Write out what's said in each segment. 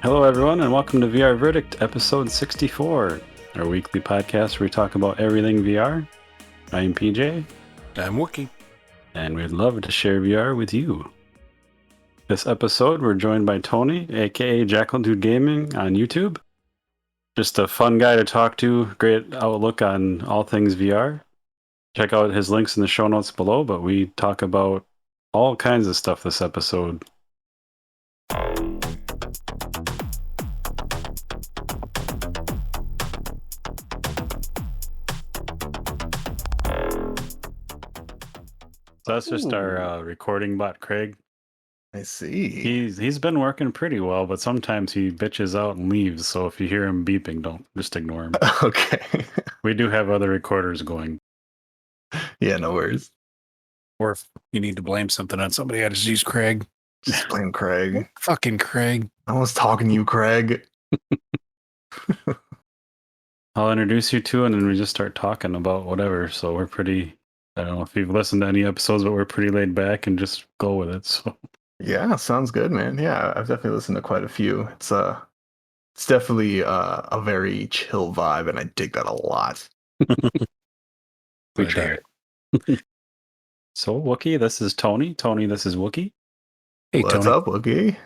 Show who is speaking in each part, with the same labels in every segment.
Speaker 1: Hello, everyone, and welcome to VR Verdict, episode 64, our weekly podcast where we talk about everything VR. I'm PJ.
Speaker 2: I'm Wookie.
Speaker 1: And we'd love to share VR with you. This episode, we're joined by Tony, aka JackaldudeGaming on YouTube. Just a fun guy to talk to, great outlook on all things VR. Check out his links in the show notes below, but we talk about all kinds of stuff this episode. So that's just our recording bot, Craig.
Speaker 3: I see.
Speaker 1: He's been working pretty well, but sometimes he bitches out and leaves. So if you hear him beeping, don't just ignore him.
Speaker 3: Okay.
Speaker 1: We do have other recorders going.
Speaker 3: Yeah, no worries.
Speaker 2: Or if you need to blame something on somebody, I just use Craig.
Speaker 3: Just blame Craig.
Speaker 2: Fucking Craig.
Speaker 3: I was talking to you, Craig.
Speaker 1: I'll introduce you to, and then we just start talking about whatever. So we're pretty, I don't know if you've listened to any episodes, but we're pretty laid back and just go with it. So
Speaker 3: Yeah, sounds good, man. Yeah, I've definitely listened to quite a few. It's definitely a very chill vibe, and I dig that a lot.
Speaker 1: we try. So Wookie, this is Tony. Tony, this is Wookie.
Speaker 2: Hey,
Speaker 3: What's
Speaker 2: Tony.
Speaker 3: up, Wookie?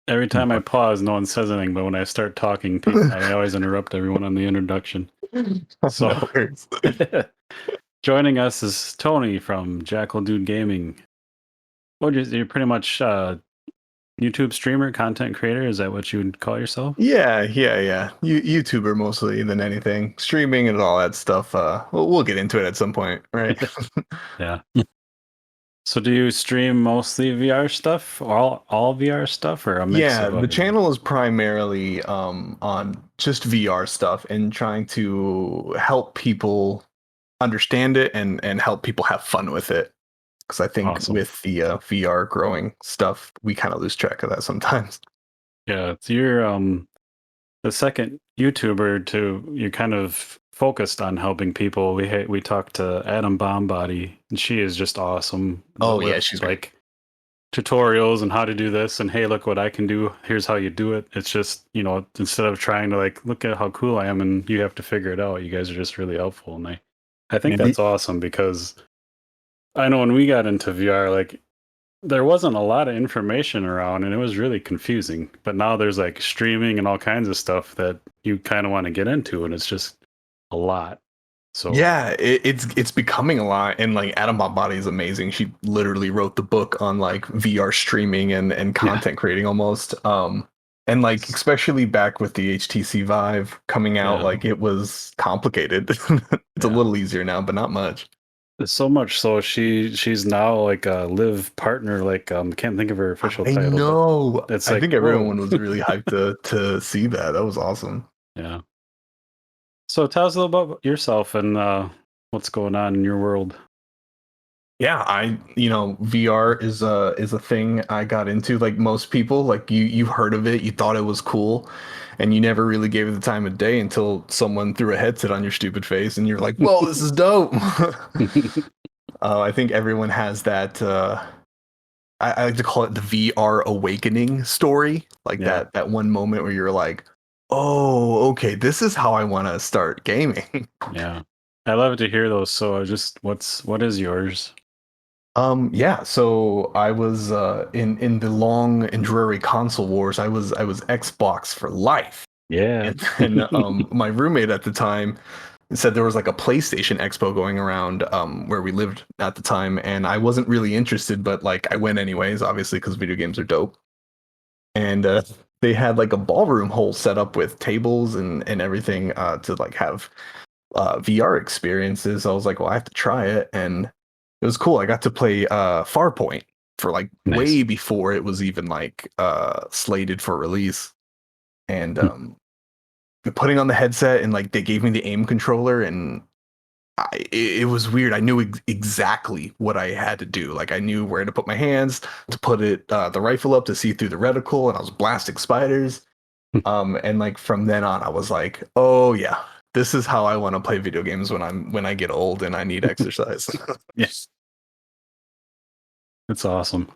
Speaker 1: Every time I pause, no one says anything, but when I start talking, I always interrupt everyone on the introduction. So
Speaker 3: No worries.
Speaker 1: joining us is Tony from JackaldudeGaming. You're pretty much YouTube streamer, content creator. Is that what you would call yourself?
Speaker 3: Yeah. YouTuber mostly than anything. Streaming and all that stuff. We'll get into it at some point, right?
Speaker 1: Yeah. So do you stream mostly VR stuff, all VR stuff, or a mix?
Speaker 3: Yeah,
Speaker 1: of
Speaker 3: the
Speaker 1: everything?
Speaker 3: channel is primarily on just VR stuff and trying to help people understand it and help people have fun with it. Because I think
Speaker 1: Awesome.
Speaker 3: with the VR growing stuff, we kind of lose track of that sometimes.
Speaker 1: Yeah, so you're the second YouTuber you're kind of focused on helping people. We talked to Adam Bombody, and she is just awesome.
Speaker 3: Oh, yeah,
Speaker 1: with,
Speaker 3: she's
Speaker 1: like tutorials and how to do this, and hey, look what I can do. Here's how you do it. It's just, instead of trying to like look at how cool I am and you have to figure it out, you guys are just really helpful, and I think that's awesome because I know when we got into VR, like there wasn't a lot of information around and it was really confusing. But now there's like streaming and all kinds of stuff that you kind of want to get into, and it's just a lot. So
Speaker 3: yeah, it's becoming a lot, and like Adam Bombody is amazing. She literally wrote the book on like VR streaming and content creating almost. And like especially back with the HTC Vive coming out, like it was complicated. It's a little easier now, but not much.
Speaker 1: So much so she's now like a live partner, like can't think of her official title.
Speaker 3: I know.
Speaker 1: It's
Speaker 3: I think everyone was really hyped to see that. That was awesome.
Speaker 1: Yeah. So tell us a little about yourself and what's going on in your world.
Speaker 3: Yeah, VR is a thing I got into. Like most people, like you heard of it, you thought it was cool, and you never really gave it the time of day until someone threw a headset on your stupid face, and you're like, "Whoa, this is dope!" I think everyone has that. I like to call it the VR awakening story, like that one moment where you're like, "Oh, okay, this is how I want to start gaming."
Speaker 1: Yeah, I love to hear those. So what is yours?
Speaker 3: Yeah, so I was in the long and dreary console wars. I was Xbox for life.
Speaker 1: Yeah.
Speaker 3: And my roommate at the time said there was like a PlayStation Expo going around where we lived at the time, and I wasn't really interested, but like I went anyways, obviously because video games are dope. And they had like a ballroom hole set up with tables and everything to like have VR experiences. I was like, well, I have to try it, and it was cool. I got to play Farpoint for like way before it was even like slated for release. And putting on the headset and like they gave me the aim controller, and it was weird. I knew exactly what I had to do. Like I knew where to put my hands to put the rifle up to see through the reticle, and I was blasting spiders. And like from then on, I was like, oh yeah, this is how I want to play video games when I get old and I need exercise.
Speaker 1: Yes. It's awesome.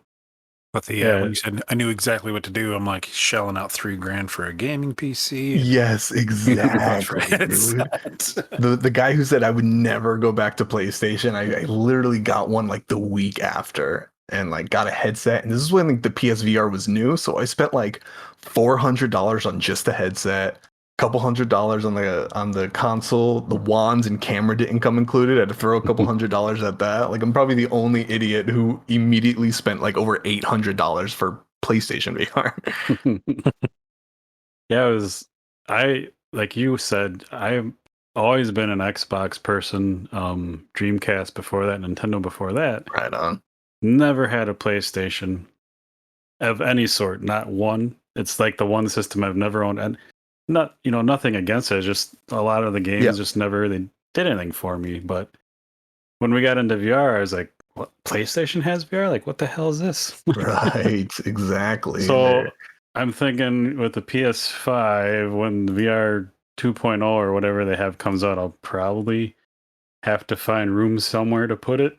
Speaker 2: But
Speaker 1: Yeah.
Speaker 2: when you said I knew exactly what to do, I'm like shelling out $3,000 for a gaming PC.
Speaker 3: Yes, exactly, dude.
Speaker 2: Headset.
Speaker 3: The guy who said I would never go back to PlayStation, I literally got one like the week after and like got a headset. And this is when like the PSVR was new, so I spent like $400 on just the headset, couple $100 on the console. The wands and camera didn't come included. I had to throw a couple $100 at that. Like I'm probably the only idiot who immediately spent like over $800 for PlayStation VR.
Speaker 1: Yeah, I like you said, I've always been an Xbox person, Dreamcast before that, Nintendo before that.
Speaker 3: Right on.
Speaker 1: Never had a PlayStation of any sort, not one. It's like the one system I've never owned, and nothing against it. Just a lot of the games just never really did anything for me. But when we got into VR, I was like, "What? PlayStation has VR? Like, what the hell is this?"
Speaker 3: Right, exactly.
Speaker 1: So I'm thinking with the PS5, when the VR 2.0 or whatever they have comes out, I'll probably have to find room somewhere to put it.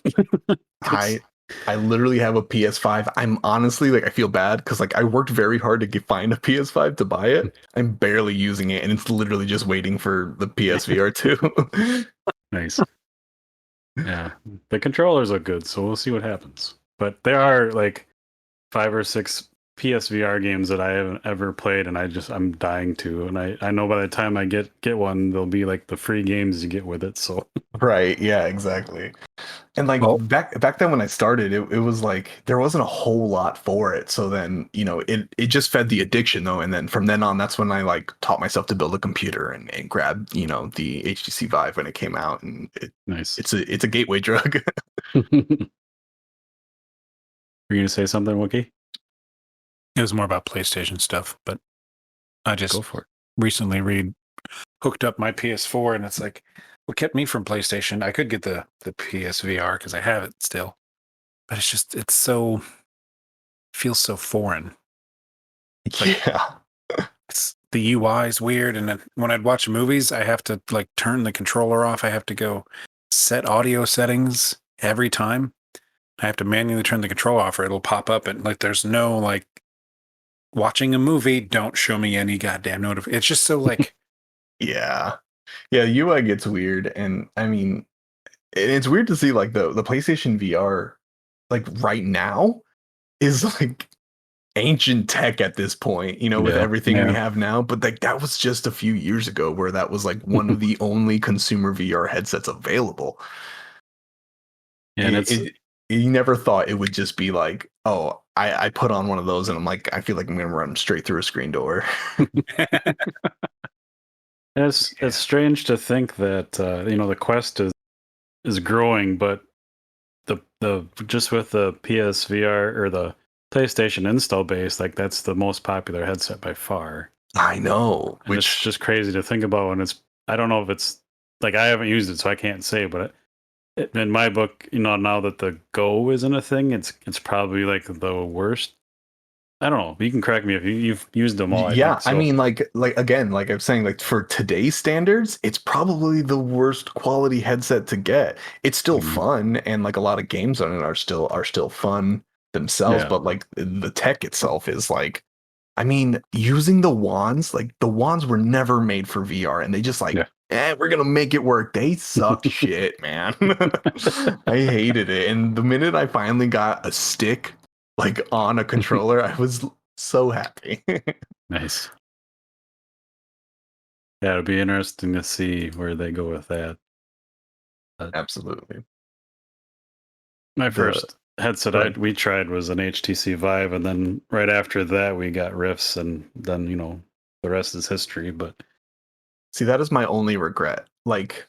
Speaker 3: I literally have a PS5. I'm honestly like I feel bad because like I worked very hard to find a PS5 to buy it. I'm barely using it, and it's literally just waiting for the PSVR 2.
Speaker 1: Nice. Yeah, the controllers look good, so we'll see what happens. But there are like 5 or 6 PSVR games that I haven't ever played, and I'm dying to. And I know by the time I get one, they'll be like the free games you get with it. So
Speaker 3: Right, yeah, exactly. And like back then when I started, it was like there wasn't a whole lot for it. So then, it just fed the addiction though. And then from then on, that's when I like taught myself to build a computer and grab, the HTC Vive when it came out. And
Speaker 1: nice.
Speaker 3: it's a gateway drug.
Speaker 1: Were you gonna say something, Wookie?
Speaker 2: It was more about PlayStation stuff, but I just
Speaker 1: Go for it.
Speaker 2: recently hooked up my PS4, and it's like what kept me from PlayStation. I could get the PSVR because I have it still, but it's so feels so foreign. Like,
Speaker 3: Yeah.
Speaker 2: it's the UI is weird, and then when I'd watch movies, I have to like turn the controller off. I have to go set audio settings every time. I have to manually turn the controller off, or it'll pop up, and like there's no like watching a movie. Don't show me any goddamn notification. It's just so like
Speaker 3: Yeah. Yeah, UI gets weird. And I mean, it's weird to see like the PlayStation VR like right now is like ancient tech at this point, with
Speaker 1: Yeah.
Speaker 3: everything we have now. But like that was just a few years ago where that was like one of the only consumer VR headsets available.
Speaker 1: And
Speaker 3: You never thought it would just be like, oh, I put on one of those and I'm like, I feel like I'm gonna run straight through a screen door.
Speaker 1: it's strange to think that the Quest is growing, but the just with the PSVR or the PlayStation install base, like that's the most popular headset by far.
Speaker 3: I know,
Speaker 1: And it's just crazy to think about. And I don't know if it's like I haven't used it, so I can't say. But in my book, now that the Go isn't a thing, it's probably like the worst. I don't know. You can correct me if you've used them all.
Speaker 3: yeah,
Speaker 1: I think, so.
Speaker 3: I mean, like again, like I'm saying, like for today's standards, it's probably the worst quality headset to get. It's still fun, and like a lot of games on it are still fun themselves.
Speaker 1: Yeah.
Speaker 3: But like the tech itself is like, I mean, using the wands, like the wands were never made for VR, and they just like, we're gonna make it work. They sucked shit, man. I hated it, and the minute I finally got a stick like on a controller, I was so happy.
Speaker 1: Nice. Yeah, it'll be interesting to see where they go with that.
Speaker 3: Absolutely.
Speaker 1: My first headset we tried was an HTC Vive, and then right after that we got Rifts, and then the rest is history. But
Speaker 3: see, that is my only regret. Like,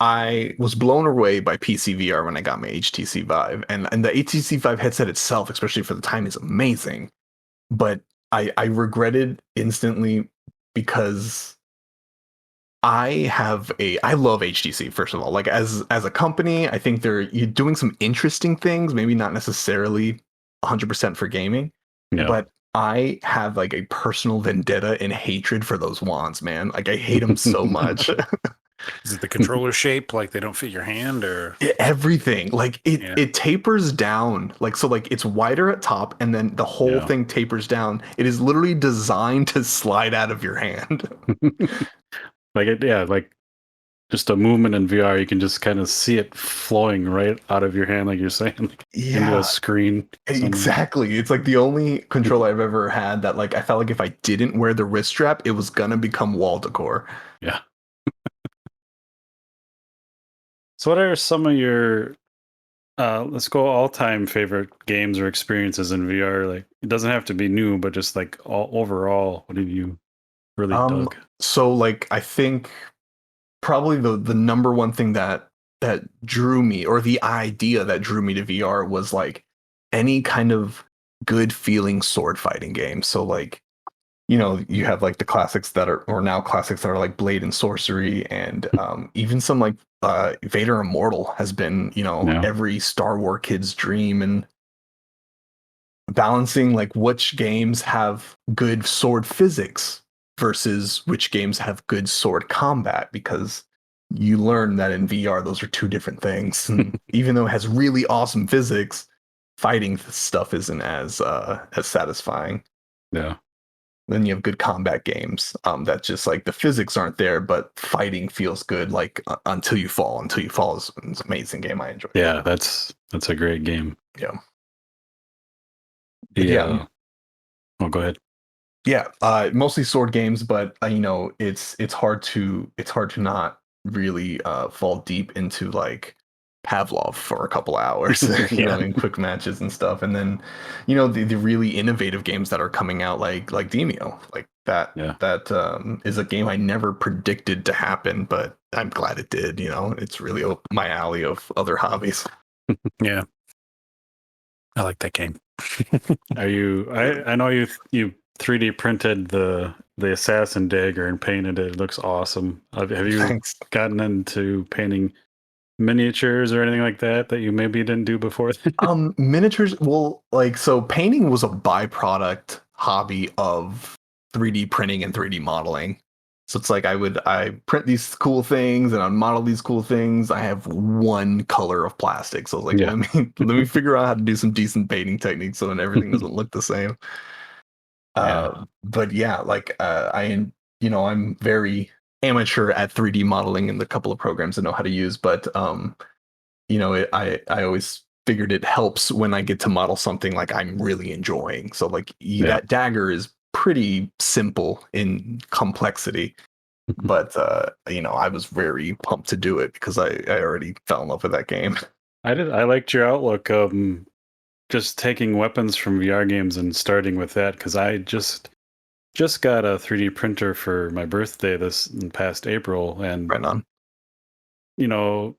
Speaker 3: I was blown away by PC VR when I got my HTC Vive, and the HTC Vive headset itself, especially for the time, is amazing. But I regretted instantly because I love HTC, first of all. Like as a company, I think you're doing some interesting things, maybe not necessarily 100% for gaming,
Speaker 1: Yeah.
Speaker 3: but I have like a personal vendetta and hatred for those wands, man. Like I hate them so much.
Speaker 2: Is it the controller shape? Like they don't fit your hand, or
Speaker 3: Everything. Like
Speaker 2: yeah,
Speaker 3: it tapers down. Like so like it's wider at top and then the whole
Speaker 1: Yeah.
Speaker 3: thing tapers down. It is literally designed to slide out of your hand.
Speaker 1: Like just a movement in VR, you can just kind of see it flowing right out of your hand, like you're saying, like, into a
Speaker 3: Yeah.
Speaker 1: screen somewhere.
Speaker 3: Exactly. It's like the only controller I've ever had that like I felt like if I didn't wear the wrist strap, it was gonna become wall decor.
Speaker 1: Yeah. So what are some of your let's go all-time favorite games or experiences in VR? Like it doesn't have to be new, but just like all overall, what have you really
Speaker 3: Um,
Speaker 1: dug?
Speaker 3: so like I think probably the number one thing that drew me, or the idea that drew me to VR, was like any kind of good feeling sword fighting game. So like you have like the classics that are, or now classics that are like Blade and Sorcery, and even some like Vader Immortal has been,
Speaker 1: Yeah.
Speaker 3: every Star Wars kid's dream, and balancing like which games have good sword physics versus which games have good sword combat, because you learn that in VR those are two different things. And even though it has really awesome physics, fighting stuff isn't as satisfying.
Speaker 1: Yeah.
Speaker 3: Then you have good combat games that just like the physics aren't there, but fighting feels good. Like Until You Fall. Until You Fall is an amazing game. I enjoy.
Speaker 1: Yeah, that's a great game.
Speaker 3: Yeah. But
Speaker 1: The
Speaker 3: yeah,
Speaker 1: oh, go ahead.
Speaker 3: yeah. Mostly sword games, but it's hard to not really fall deep into like Pavlov for a couple hours,
Speaker 1: Yeah.
Speaker 3: in quick matches and stuff. And then, the really innovative games that are coming out, like Demio, like that.
Speaker 1: Yeah.
Speaker 3: That is a game I never predicted to happen, but I'm glad it did. It's really my alley of other hobbies.
Speaker 2: yeah, I like that game.
Speaker 1: Are you I know you 3D printed the assassin dagger and painted it. It looks awesome. Have you
Speaker 3: Thanks.
Speaker 1: gotten into painting miniatures or anything like that you maybe didn't do before?
Speaker 3: Miniatures. Well, like, so painting was a byproduct hobby of 3D printing and 3D modeling. So it's like I print these cool things and I model these cool things. I have one color of plastic, so I was like,
Speaker 1: Yeah.
Speaker 3: let me figure out how to do some decent painting techniques so then everything doesn't look the same.
Speaker 1: Yeah.
Speaker 3: But yeah, like I'm very amateur at 3D modeling in the couple of programs I know how to use, but I always figured it helps when I get to model something like I'm really enjoying. So like
Speaker 1: Yeah.
Speaker 3: that dagger is pretty simple in complexity, but I was very pumped to do it because I already fell in love with that game.
Speaker 1: I liked your outlook, just taking weapons from VR games and starting with that, because I just got a 3D printer for my birthday this past April, and
Speaker 3: Right on.
Speaker 1: you know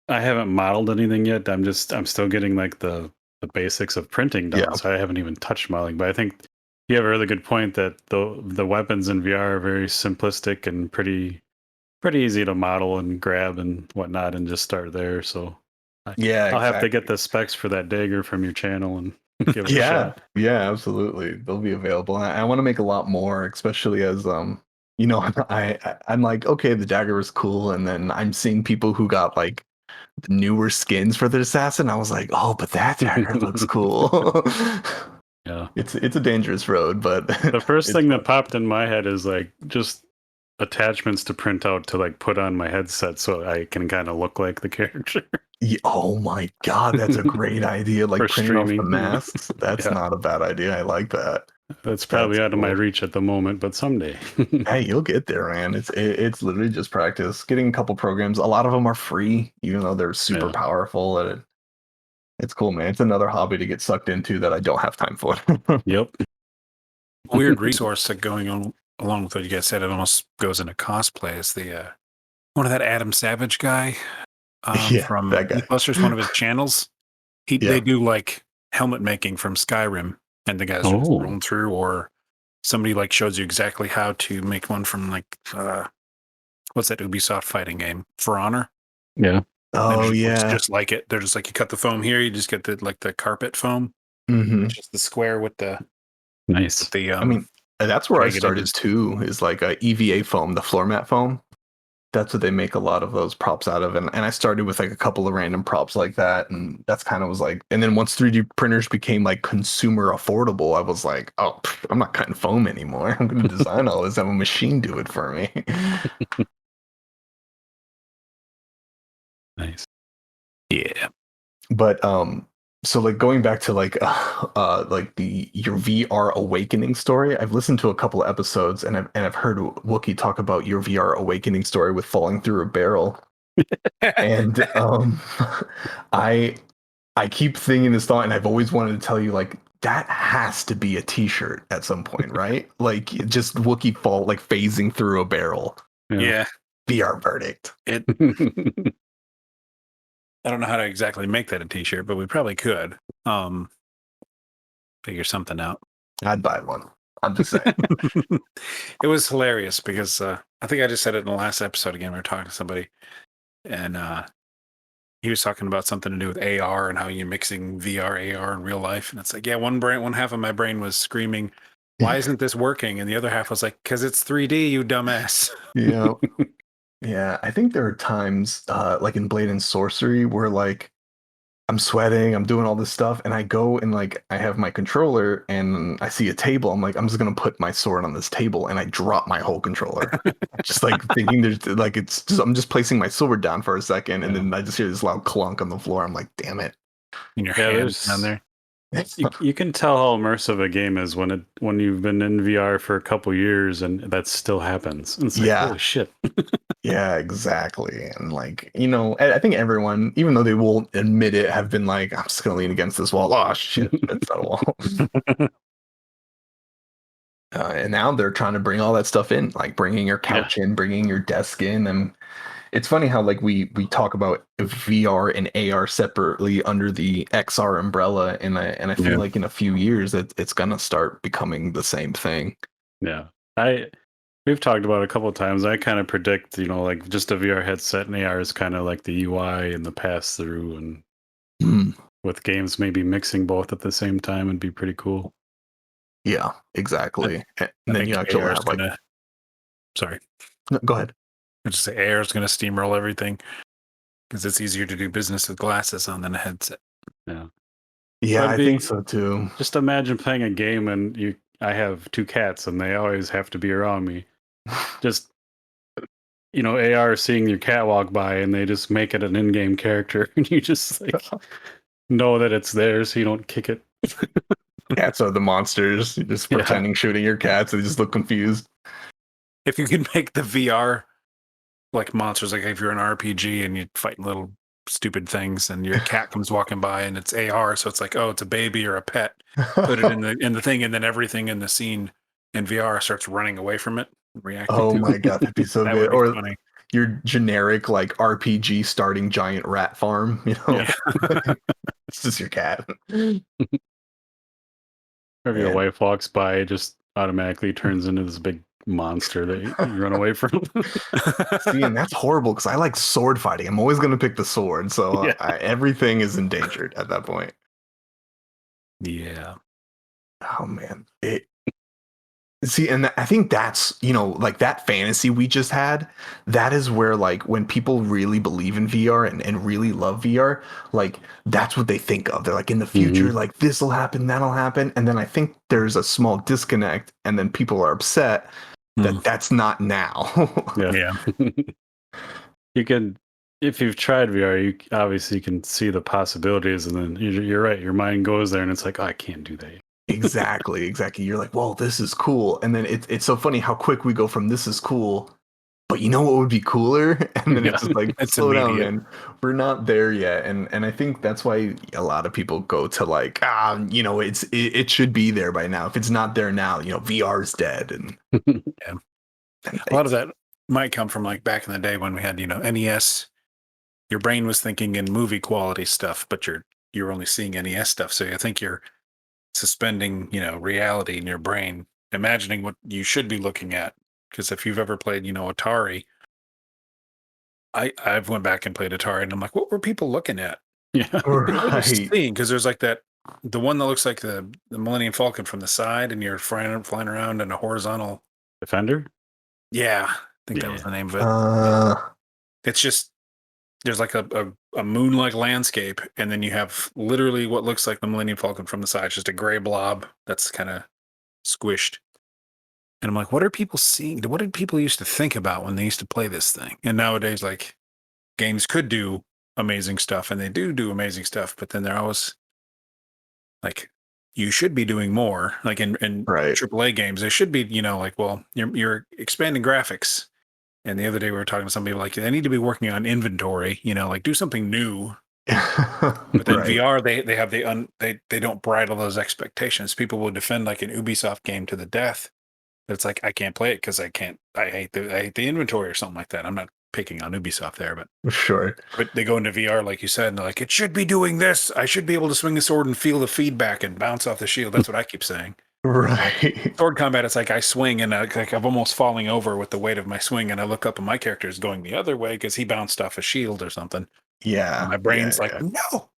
Speaker 1: I haven't modeled anything yet. I'm still getting like the basics of printing
Speaker 3: Yeah.
Speaker 1: done, so I haven't even touched modeling. But I think you have a really good point that the weapons in VR are very simplistic and pretty easy to model and grab and whatnot, and just start there. So
Speaker 3: Yeah,
Speaker 1: I'll have to get
Speaker 3: exactly.
Speaker 1: the specs for that dagger from your channel and give it a
Speaker 3: Yeah,
Speaker 1: shot.
Speaker 3: yeah, absolutely. They'll be available. I want to make a lot more, especially as I'm like, okay, the dagger was cool, and then I'm seeing people who got like newer skins for the assassin. I was like, oh, but that dagger looks cool.
Speaker 1: Yeah.
Speaker 3: It's a dangerous road, but
Speaker 1: The first
Speaker 3: it's
Speaker 1: thing
Speaker 3: fun.
Speaker 1: that popped in my head is like just attachments to print out to like put on my headset so I can kind of look like the character
Speaker 3: Oh my God, that's a great idea. Like
Speaker 1: for
Speaker 3: printing off the
Speaker 1: streaming.
Speaker 3: masks. That's
Speaker 1: Yeah.
Speaker 3: not a bad idea. I like that.
Speaker 1: That's
Speaker 3: That's
Speaker 1: probably out of my
Speaker 3: cool.
Speaker 1: reach at the moment, but someday.
Speaker 3: Hey, you'll get there, man. It's literally just practice. Getting a couple programs. A lot of them are free, even though they're super
Speaker 1: Yeah.
Speaker 3: powerful. And it's cool, man. It's another hobby to get sucked into that I don't have time for.
Speaker 1: Yep.
Speaker 2: Weird resource that going on along with what you guys said. It almost goes into cosplay. Is the one of that Adam Savage guy
Speaker 3: Yeah,
Speaker 2: from
Speaker 3: that guy.
Speaker 2: Mythbusters, one of his channels. They
Speaker 3: Yeah.
Speaker 2: do like helmet making from Skyrim, and the guys just
Speaker 1: Oh.
Speaker 2: rolling through, or somebody like shows you exactly how to make one from like what's that Ubisoft fighting game? For Honor.
Speaker 1: Yeah.
Speaker 3: Oh
Speaker 2: It's
Speaker 3: yeah.
Speaker 2: just like it. They're just like, you cut the foam here, you just get the carpet foam.
Speaker 3: Hmm.
Speaker 2: It's just the square with the
Speaker 1: Nice.
Speaker 3: I mean, that's where I
Speaker 2: jagged
Speaker 3: started
Speaker 2: edges.
Speaker 3: too. Is like a EVA foam, the floor mat foam. That's what they make a lot of those props out of, and I started with like a couple of random props like that, and that's kind of was like. And then once 3D printers became like consumer affordable, I was like, oh, I'm not cutting foam anymore. I'm going to design all this. Have a machine do it for me.
Speaker 1: Nice.
Speaker 2: Yeah.
Speaker 3: But so like going back to like the your VR awakening story, I've listened to a couple of episodes and I've heard Wookie talk about your VR awakening story with falling through a barrel. And I I keep thinking this thought, and I've always wanted to tell you, like, that has to be a t-shirt at some point, right? Like just Wookie fall like phasing through a barrel.
Speaker 2: Yeah.
Speaker 3: VR verdict.
Speaker 2: I don't know how to exactly make that a t-shirt, but we probably could. Figure something out.
Speaker 3: I'd buy one. I'm just saying.
Speaker 2: It was hilarious because I think I just said it in the last episode again. We were talking to somebody, and he was talking about something to do with AR and how you're mixing VR, AR in real life. And it's like, yeah, one half of my brain was screaming, "Why isn't this working?" And the other half was like, "Because it's 3D, you dumbass."
Speaker 3: Yeah. Yeah, I think there are times like in Blade and Sorcery where like I'm sweating, I'm doing all this stuff, and I go and like I have my controller and I see a table. I'm like, I'm just gonna put my sword on this table, and I drop my whole controller. Just like thinking there's like it's just I'm just placing my sword down for a second, and then I just hear this loud clunk on the floor. I'm like, damn it.
Speaker 2: And your
Speaker 1: Yeah,
Speaker 2: hands down there.
Speaker 1: You can tell how immersive a game is when you've been in VR for a couple years and that still happens. And it's like,
Speaker 3: Yeah.
Speaker 1: holy shit.
Speaker 3: Yeah, exactly. And like, you know, I think everyone, even though they won't admit it, have been like, I'm just gonna lean against this wall. Oh shit, that's not a wall. And now they're trying to bring all that stuff in, like bringing your couch in, bringing your desk in, and it's funny how like we talk about VR and AR separately under the XR umbrella, and I feel like in a few years it's gonna start becoming the same thing.
Speaker 1: Yeah. We've talked about it a couple of times. I kind of predict, like just a VR headset and AR is kind of like the UI and the pass through, and with games maybe mixing both at the same time would be pretty cool.
Speaker 3: Yeah, exactly. And then you
Speaker 2: AR
Speaker 3: actually
Speaker 2: is
Speaker 3: have like,
Speaker 2: sorry.
Speaker 3: no, go ahead.
Speaker 2: I just say AR is going to steamroll everything because it's easier to do business with glasses on than a headset.
Speaker 1: Yeah.
Speaker 3: Yeah, I think so too.
Speaker 1: Just imagine playing a game and I have 2 cats and they always have to be around me. Just AR seeing your cat walk by and they just make it an in-game character and you just like know that it's theirs so you don't kick it.
Speaker 3: Cats are the monsters. You're just pretending shooting your cats. They just look confused.
Speaker 2: If you can make the VR like monsters, like if you're an RPG and you fight little stupid things and your cat comes walking by and it's AR, so it's like, oh, it's a baby or a pet. Put it in the thing, and then everything in the scene in VR starts running away from it, reacting.
Speaker 3: Oh
Speaker 2: to
Speaker 3: my
Speaker 2: it.
Speaker 3: god, that'd be so
Speaker 2: That
Speaker 3: good.
Speaker 2: would be
Speaker 3: Or
Speaker 2: funny.
Speaker 3: your generic like RPG starting giant rat farm,
Speaker 2: Yeah.
Speaker 3: It's just your cat.
Speaker 1: Or if your wife walks by, it just automatically turns into this big monster that you run away from.
Speaker 3: See, and that's horrible because I like sword fighting. I'm always going to pick the sword, so everything is endangered at that point.
Speaker 2: Yeah.
Speaker 3: Oh man, See, and I think that's, like that fantasy we just had, that is where like when people really believe in VR and really love VR, like that's what they think of. They're like in the future, like this will happen, that'll happen. And then I think there's a small disconnect and then people are upset that that's not now.
Speaker 2: Yeah.
Speaker 1: You can, if you've tried VR, you obviously can see the possibilities and then you're right. Your mind goes there and it's like, oh, I can't do that.
Speaker 3: Exactly. You're like, whoa, this is cool. And then it's so funny how quick we go from this is cool, but you know what would be cooler? And then it's just like,
Speaker 2: It's
Speaker 3: slow down,
Speaker 2: immediate.
Speaker 3: man. We're not there yet. And I think that's why a lot of people go to like, it should be there by now. If it's not there now, VR is dead. And
Speaker 2: A lot of that might come from like back in the day when we had, NES. Your brain was thinking in movie quality stuff, but you're only seeing NES stuff. So I think you're suspending, reality in your brain, imagining what you should be looking at. Because if you've ever played, Atari, I've went back and played Atari, and I'm like, what were people looking at?
Speaker 1: Yeah.
Speaker 2: What were they
Speaker 3: Right.
Speaker 2: seeing? Because there's like the one that looks like the Millennium Falcon from the side, and you're flying around in a horizontal.
Speaker 1: Defender?
Speaker 2: Yeah, I think that
Speaker 1: Yeah.
Speaker 2: was the name of it. It's just there's like a moon-like landscape, and then you have literally what looks like the Millennium Falcon from the side. It's just a gray blob that's kind of squished. And I'm like, what are people seeing? What did people used to think about when they used to play this thing? And nowadays, like, games could do amazing stuff, and they do amazing stuff, but then they're always like, you should be doing more. Like in
Speaker 3: Right.
Speaker 2: AAA games, they should be, like, well, you're expanding graphics. And the other day we were talking to some people like they need to be working on inventory, like do something new. But then
Speaker 3: Right.
Speaker 2: VR, they have they don't bridle those expectations. People will defend like an Ubisoft game to the death. But it's like I can't play it because I hate the inventory or something like that. I'm not picking on Ubisoft there,
Speaker 3: Sure.
Speaker 2: but they go into VR like you said, and they're like, it should be doing this. I should be able to swing the sword and feel the feedback and bounce off the shield. That's what I keep saying.
Speaker 3: Right.
Speaker 2: Sword combat, it's like I swing and like I'm almost falling over with the weight of my swing, and I look up and my character is going the other way because he bounced off a shield or something.
Speaker 3: Yeah.
Speaker 2: And my brain's like,
Speaker 3: yeah.
Speaker 2: no.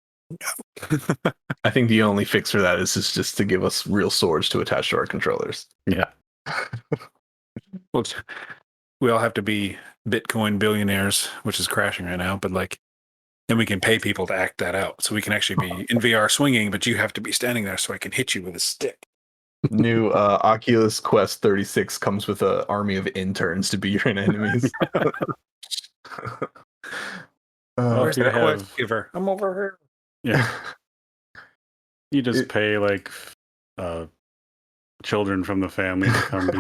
Speaker 3: I think the only fix for that is just to give us real swords to attach to our controllers.
Speaker 1: Yeah.
Speaker 2: Well, we all have to be Bitcoin billionaires, which is crashing right now, but like, then we can pay people to act that out. So we can actually be in VR swinging, but you have to be standing there so I can hit you with a stick.
Speaker 3: New Oculus Quest 36 comes with an army of interns to be your enemies.
Speaker 2: Where's
Speaker 1: you
Speaker 2: the
Speaker 1: have-
Speaker 2: quest giver? I'm over here.
Speaker 1: Yeah. You just pay like children from the family to come be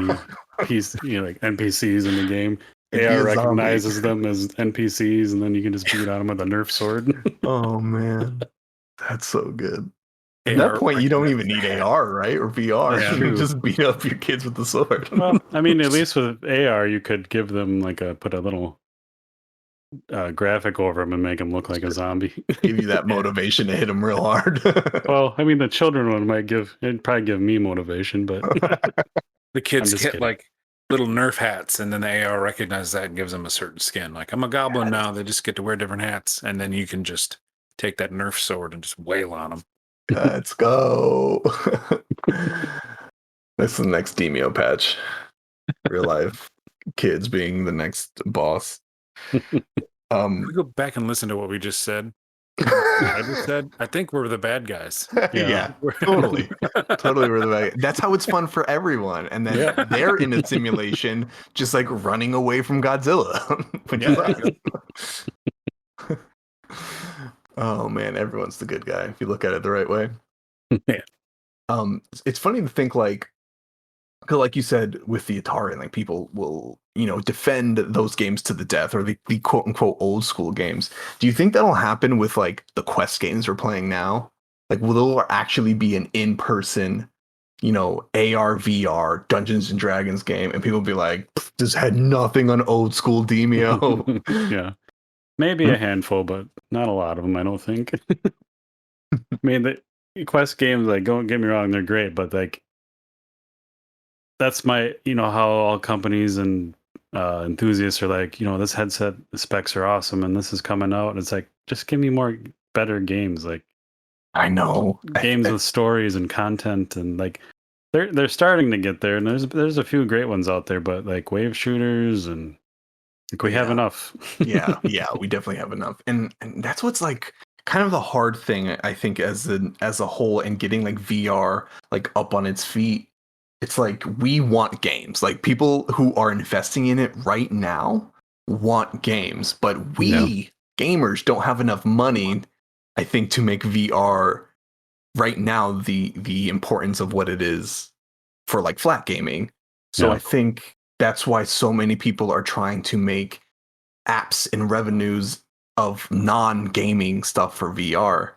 Speaker 1: like NPCs in the game. AR recognizes them as NPCs, and then you can just beat on them with a Nerf sword.
Speaker 3: Oh man, that's so good. At
Speaker 2: AR
Speaker 3: that point, you don't even
Speaker 2: recognizes
Speaker 3: need AR, right? Or VR.
Speaker 1: That's
Speaker 3: You
Speaker 1: true.
Speaker 3: can just beat up your kids with the sword.
Speaker 1: Well, I mean, at least with AR, you could give them put a little graphic over them and make them look like a zombie.
Speaker 3: Give you that motivation to hit them real hard.
Speaker 1: Well, I mean, the children one it'd probably give me motivation, but
Speaker 2: The kids
Speaker 1: just
Speaker 2: get
Speaker 1: kidding.
Speaker 2: like little Nerf hats, and then the AR recognizes that and gives them a certain skin. Like, I'm a goblin now. They just get to wear different hats, and then you can just take that Nerf sword and just wail on them.
Speaker 3: Let's go. That's the next Demio patch. Real life kids being the next boss.
Speaker 2: Can we go back and listen to what we just said? I just said, I think we're the bad guys.
Speaker 3: Yeah, totally. Totally we're the bad guy. That's how it's fun for everyone. And then they're in a simulation just like running away from Godzilla. Which is awesome. Oh man, everyone's the good guy if you look at it the right way.
Speaker 2: Yeah.
Speaker 3: It's funny to think like, because like you said with the Atari, like people will defend those games to the death, or the quote unquote old school games. Do you think that'll happen with like the Quest games we're playing now? Like, will there actually be an in-person, AR VR Dungeons and Dragons game, and people will be like, this had nothing on old school Demio?
Speaker 1: Yeah. Maybe a handful, but not a lot of them, I don't think. I mean, the Quest games, like, don't get me wrong, they're great, but like, that's how all companies and enthusiasts are like, this headset specs are awesome and this is coming out. And it's like, just give me more better games, like
Speaker 3: I know
Speaker 1: games with stories and content, and like they're starting to get there. And there's a few great ones out there, but like wave shooters and like we have enough.
Speaker 3: yeah, we definitely have enough, and that's what's like kind of the hard thing, I think, as a whole, and getting like VR like up on its feet. It's like we want games. Like people who are investing in it right now want games, but we gamers don't have enough money, I think, to make VR right now the importance of what it is for like flat gaming. So I think that's why so many people are trying to make apps and revenues of non-gaming stuff for VR,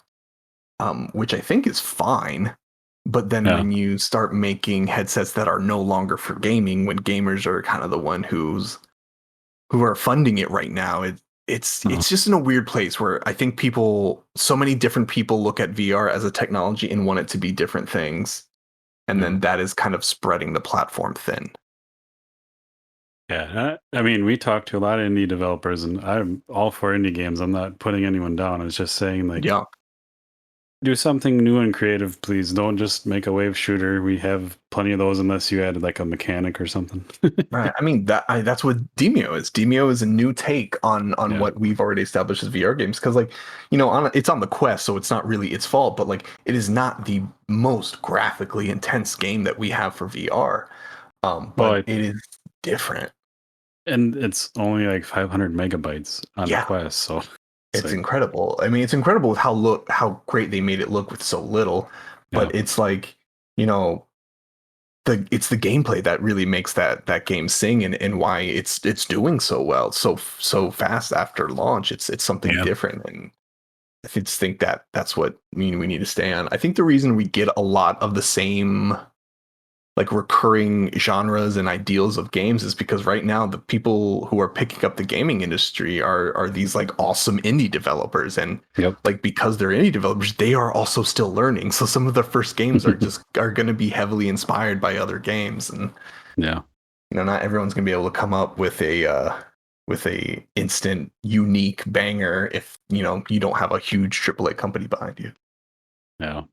Speaker 3: which I think is fine. But then when you start making headsets that are no longer for gaming, when gamers are kind of the one who are funding it right now, it's just in a weird place where I think so many different people look at VR as a technology and want it to be different things. And then that is kind of spreading the platform thin.
Speaker 1: Yeah, I mean, we talk to a lot of indie developers, and I'm all for indie games. I'm not putting anyone down. It's just saying, like,
Speaker 3: Yeah.
Speaker 1: do something new and creative, please. Don't just make a wave shooter. We have plenty of those, unless you added like a mechanic or something.
Speaker 3: Right. I mean that's what Demio is. Demio is a new take on
Speaker 1: Yeah.
Speaker 3: what we've already established as VR games. Because like it's on the Quest, so it's not really its fault. But like it is not the most graphically intense game that we have for VR. But
Speaker 1: Well,
Speaker 3: it is different.
Speaker 1: and it's only like 500 megabytes on the
Speaker 3: Yeah.
Speaker 1: Quest, so
Speaker 3: It's
Speaker 1: like,
Speaker 3: incredible. I mean, it's incredible with how great they made it look with so little. But
Speaker 1: yeah.
Speaker 3: it's like it's the gameplay that really makes that game sing, and why it's doing so well so fast after launch. It's something different, and I just think that's what we need to stay on. I think the reason we get a lot of the same like recurring genres and ideals of games is because right now the people who are picking up the gaming industry are these like awesome indie developers, and
Speaker 1: Yep.
Speaker 3: like because they're indie developers, they are also still learning. So some of their first games are going to be heavily inspired by other games, and
Speaker 1: Yeah.
Speaker 3: not everyone's going to be able to come up with a instant unique banger if you don't have a huge AAA company behind you.
Speaker 1: Yeah.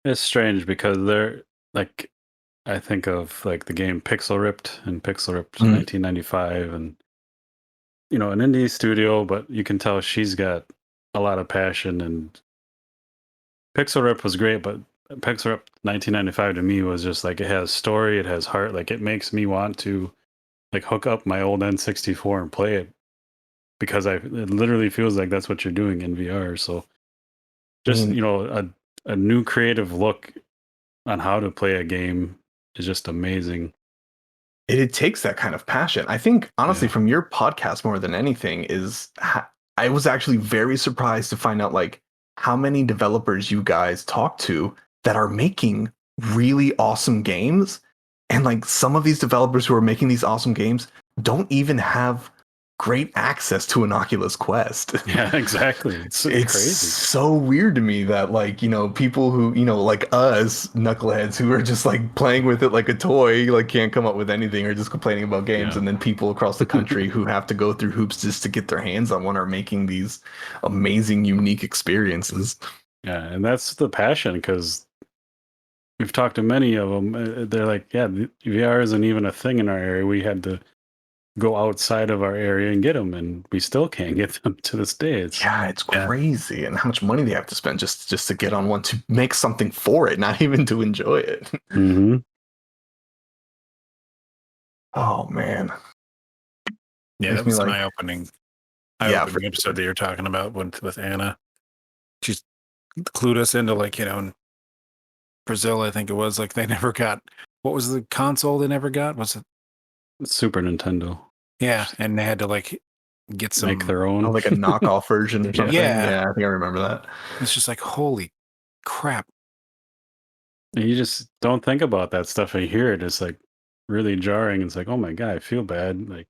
Speaker 1: It's strange because they're like, I think of like the game Pixel Ripped and Pixel Ripped 1995, and an indie studio, but you can tell she's got a lot of passion. And Pixel Rip was great, but Pixel Rip 1995 to me was just like, it has story, it has heart, like it makes me want to like hook up my old N64 and play it, because it literally feels like that's what you're doing in VR. So just a new creative look on how to play a game is just amazing.
Speaker 3: It takes that kind of passion. I think honestly,
Speaker 1: Yeah.
Speaker 3: from your podcast more than anything, I was actually very surprised to find out like how many developers you guys talk to that are making really awesome games. And like some of these developers who are making these awesome games don't even have great access to an Oculus Quest.
Speaker 1: Yeah, exactly. It's crazy.
Speaker 3: So weird to me that like people who like us knuckleheads who are just like playing with it like a toy, like can't come up with anything or just complaining about games,
Speaker 1: Yeah.
Speaker 3: and then people across the country who have to go through hoops just to get their hands on one are making these amazing unique experiences.
Speaker 1: Yeah, and that's the passion, because we've talked to many of them. They're like, yeah, VR isn't even a thing in our area. We had to go outside of our area and get them, and we still can't get them to this day. It's
Speaker 3: Crazy, and how much money they have to spend just to get on one, to make something for it, not even to enjoy it.
Speaker 1: Mm-hmm.
Speaker 3: Oh man.
Speaker 2: Yeah,
Speaker 3: Makes
Speaker 2: that
Speaker 3: me
Speaker 2: was an
Speaker 3: like,
Speaker 2: eye-opening
Speaker 3: yeah,
Speaker 2: episode that you're talking about with Anna. She's clued us into like, in Brazil, I think it was, like they never got, what was the console they never got? Was it
Speaker 1: Super Nintendo.
Speaker 2: Yeah, and they had to like get some
Speaker 1: Make their own.
Speaker 3: like a knockoff version or something.
Speaker 2: Yeah.
Speaker 3: I think I remember that.
Speaker 2: It's just like, holy crap.
Speaker 1: You just don't think about that stuff, and you hear it. It's like really jarring. It's like, oh my God, I feel bad. Like,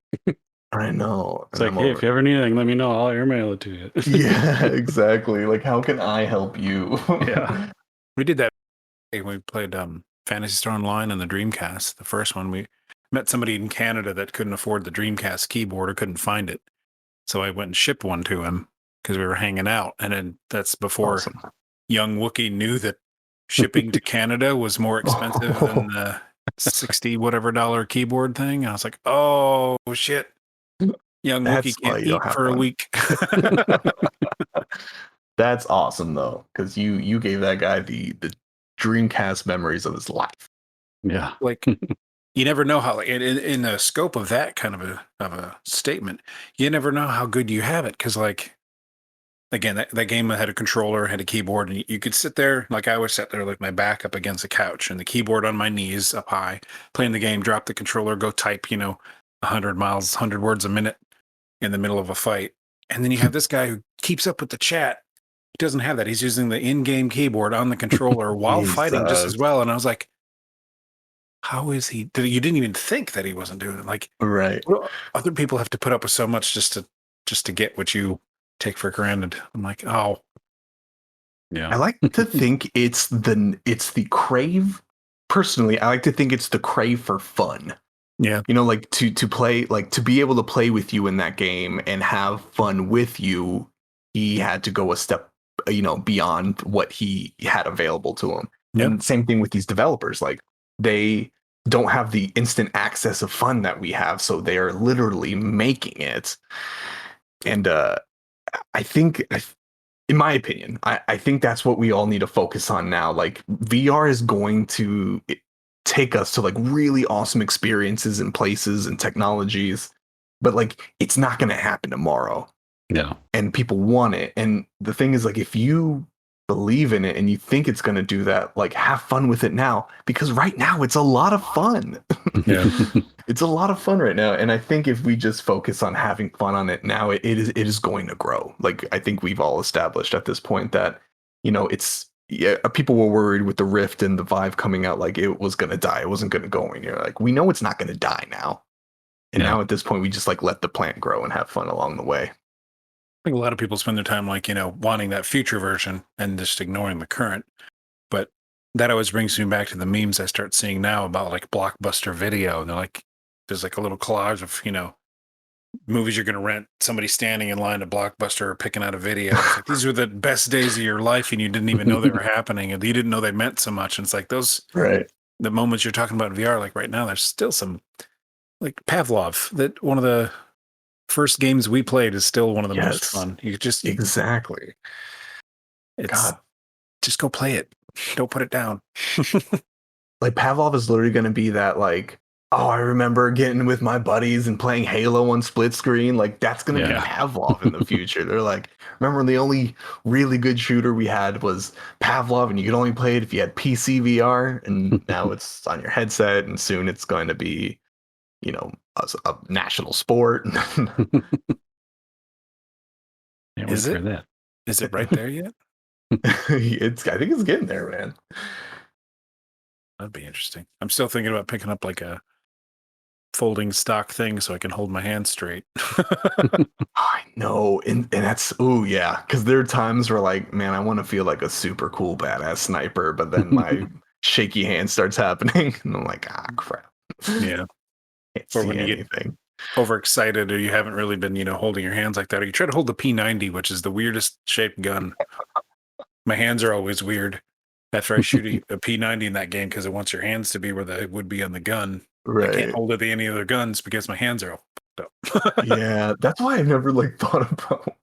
Speaker 3: I know.
Speaker 1: it's like, hey, if you ever need anything, let me know. I'll airmail it to you.
Speaker 3: Yeah, exactly. Like, how can I help you?
Speaker 1: Yeah.
Speaker 2: We did that when we played Phantasy Star Online and the Dreamcast. The first one, we met somebody in Canada that couldn't afford the Dreamcast keyboard or couldn't find it. So I went and shipped one to him because we were hanging out. And then that's before
Speaker 3: Awesome.
Speaker 2: young Wookie knew that shipping to Canada was more expensive than the 60 whatever dollar keyboard thing. I was like, oh shit. Young
Speaker 3: That's
Speaker 2: Wookie
Speaker 3: why
Speaker 2: can't
Speaker 3: you don't
Speaker 2: eat
Speaker 3: have
Speaker 2: for a
Speaker 3: one.
Speaker 2: week.
Speaker 3: That's awesome though, because you gave that guy the Dreamcast memories of his life.
Speaker 1: Yeah.
Speaker 2: Like, you never know how, like, in the scope of that kind of a statement, you never know how good you have it. Cause like, again, that game had a controller, had a keyboard, and you could sit there, like I always sat there, like my back up against the couch and the keyboard on my knees up high, playing the game, drop the controller, go type, 100 miles, 100 words a minute in the middle of a fight. And then you have this guy who keeps up with the chat. He doesn't have that. He's using the in-game keyboard on the controller while fighting just as well. And I was like, how is he? You didn't even think that he wasn't doing it. Like,
Speaker 3: Right.
Speaker 2: other people have to put up with so much just to get what you take for granted. I'm like, oh,
Speaker 1: Yeah.
Speaker 3: I like to think it's the crave. Personally, I like to think it's the crave for fun.
Speaker 2: Yeah.
Speaker 3: You know, like to play, like to be able to play with you in that game and have fun with you, he had to go a step, beyond what he had available to him.
Speaker 2: Yeah.
Speaker 3: And same thing with these developers, like they don't have the instant access of fun that we have, so they are literally making it. And I think, in my opinion, I think that's what we all need to focus on now. Like VR is going to take us to like really awesome experiences and places and technologies, but like it's not going to happen tomorrow.
Speaker 1: Yeah.
Speaker 3: And people want it. And the thing is, like, if you believe in it and you think it's going to do that, like have fun with it now, because right now it's a lot of fun.
Speaker 2: Yeah.
Speaker 3: It's a lot of fun right now, and I think if we just focus on having fun on it now, it is going to grow. Like I think we've all established at this point that it's, yeah, people were worried with the Rift and the Vive coming out, like it was going to die, it wasn't going to go anywhere. Like we know it's not going to die now, and
Speaker 1: Yeah.
Speaker 3: now at this point we just like let the plant grow and have fun along the way.
Speaker 2: I think a lot of people spend their time like, wanting that future version and just ignoring the current. But that always brings me back to the memes I start seeing now about like Blockbuster Video. And they're like, there's like a little collage of, movies you're going to rent, somebody standing in line at Blockbuster or picking out a video. It's like, these were the best days of your life and you didn't even know they were happening and you didn't know they meant so much. And it's like
Speaker 3: Right.
Speaker 2: the moments you're talking about in VR, like right now, there's still some like Pavlov, that one of the first games we played is still one of the most
Speaker 3: Yes.
Speaker 2: fun. You just,
Speaker 3: Exactly.
Speaker 2: it's
Speaker 3: God.
Speaker 2: just go play it. Don't put it down.
Speaker 3: Like Pavlov is literally going to be that, like, oh, I remember getting with my buddies and playing Halo on split screen. Like that's going to be
Speaker 1: Yeah.
Speaker 3: Pavlov in the future. They're like, remember the only really good shooter we had was Pavlov, and you could only play it if you had PC VR. And now it's on your headset, and soon it's going to be, a national sport.
Speaker 1: Can't
Speaker 2: Is
Speaker 1: wait
Speaker 2: it?
Speaker 1: for that.
Speaker 2: Is it right there yet?
Speaker 3: I think it's getting there, man.
Speaker 2: That'd be interesting. I'm still thinking about picking up like a folding stock thing so I can hold my hand straight.
Speaker 3: I know, and that's, oh yeah, because there are times where like, man, I want to feel like a super cool badass sniper, but then my shaky hand starts happening, and I'm like, ah, crap.
Speaker 2: Yeah.
Speaker 3: Can't
Speaker 2: Or
Speaker 3: see
Speaker 2: when you get
Speaker 3: anything.
Speaker 2: overexcited or you haven't really been, holding your hands like that. Or you try to hold the P90, which is the weirdest shaped gun. My hands are always weird after I shoot a P90 in that game because it wants your hands to be where they would be on the gun. I can't
Speaker 3: Right.
Speaker 2: hold it to any other guns because my hands are all fucked up.
Speaker 3: Yeah, that's why I've never like thought about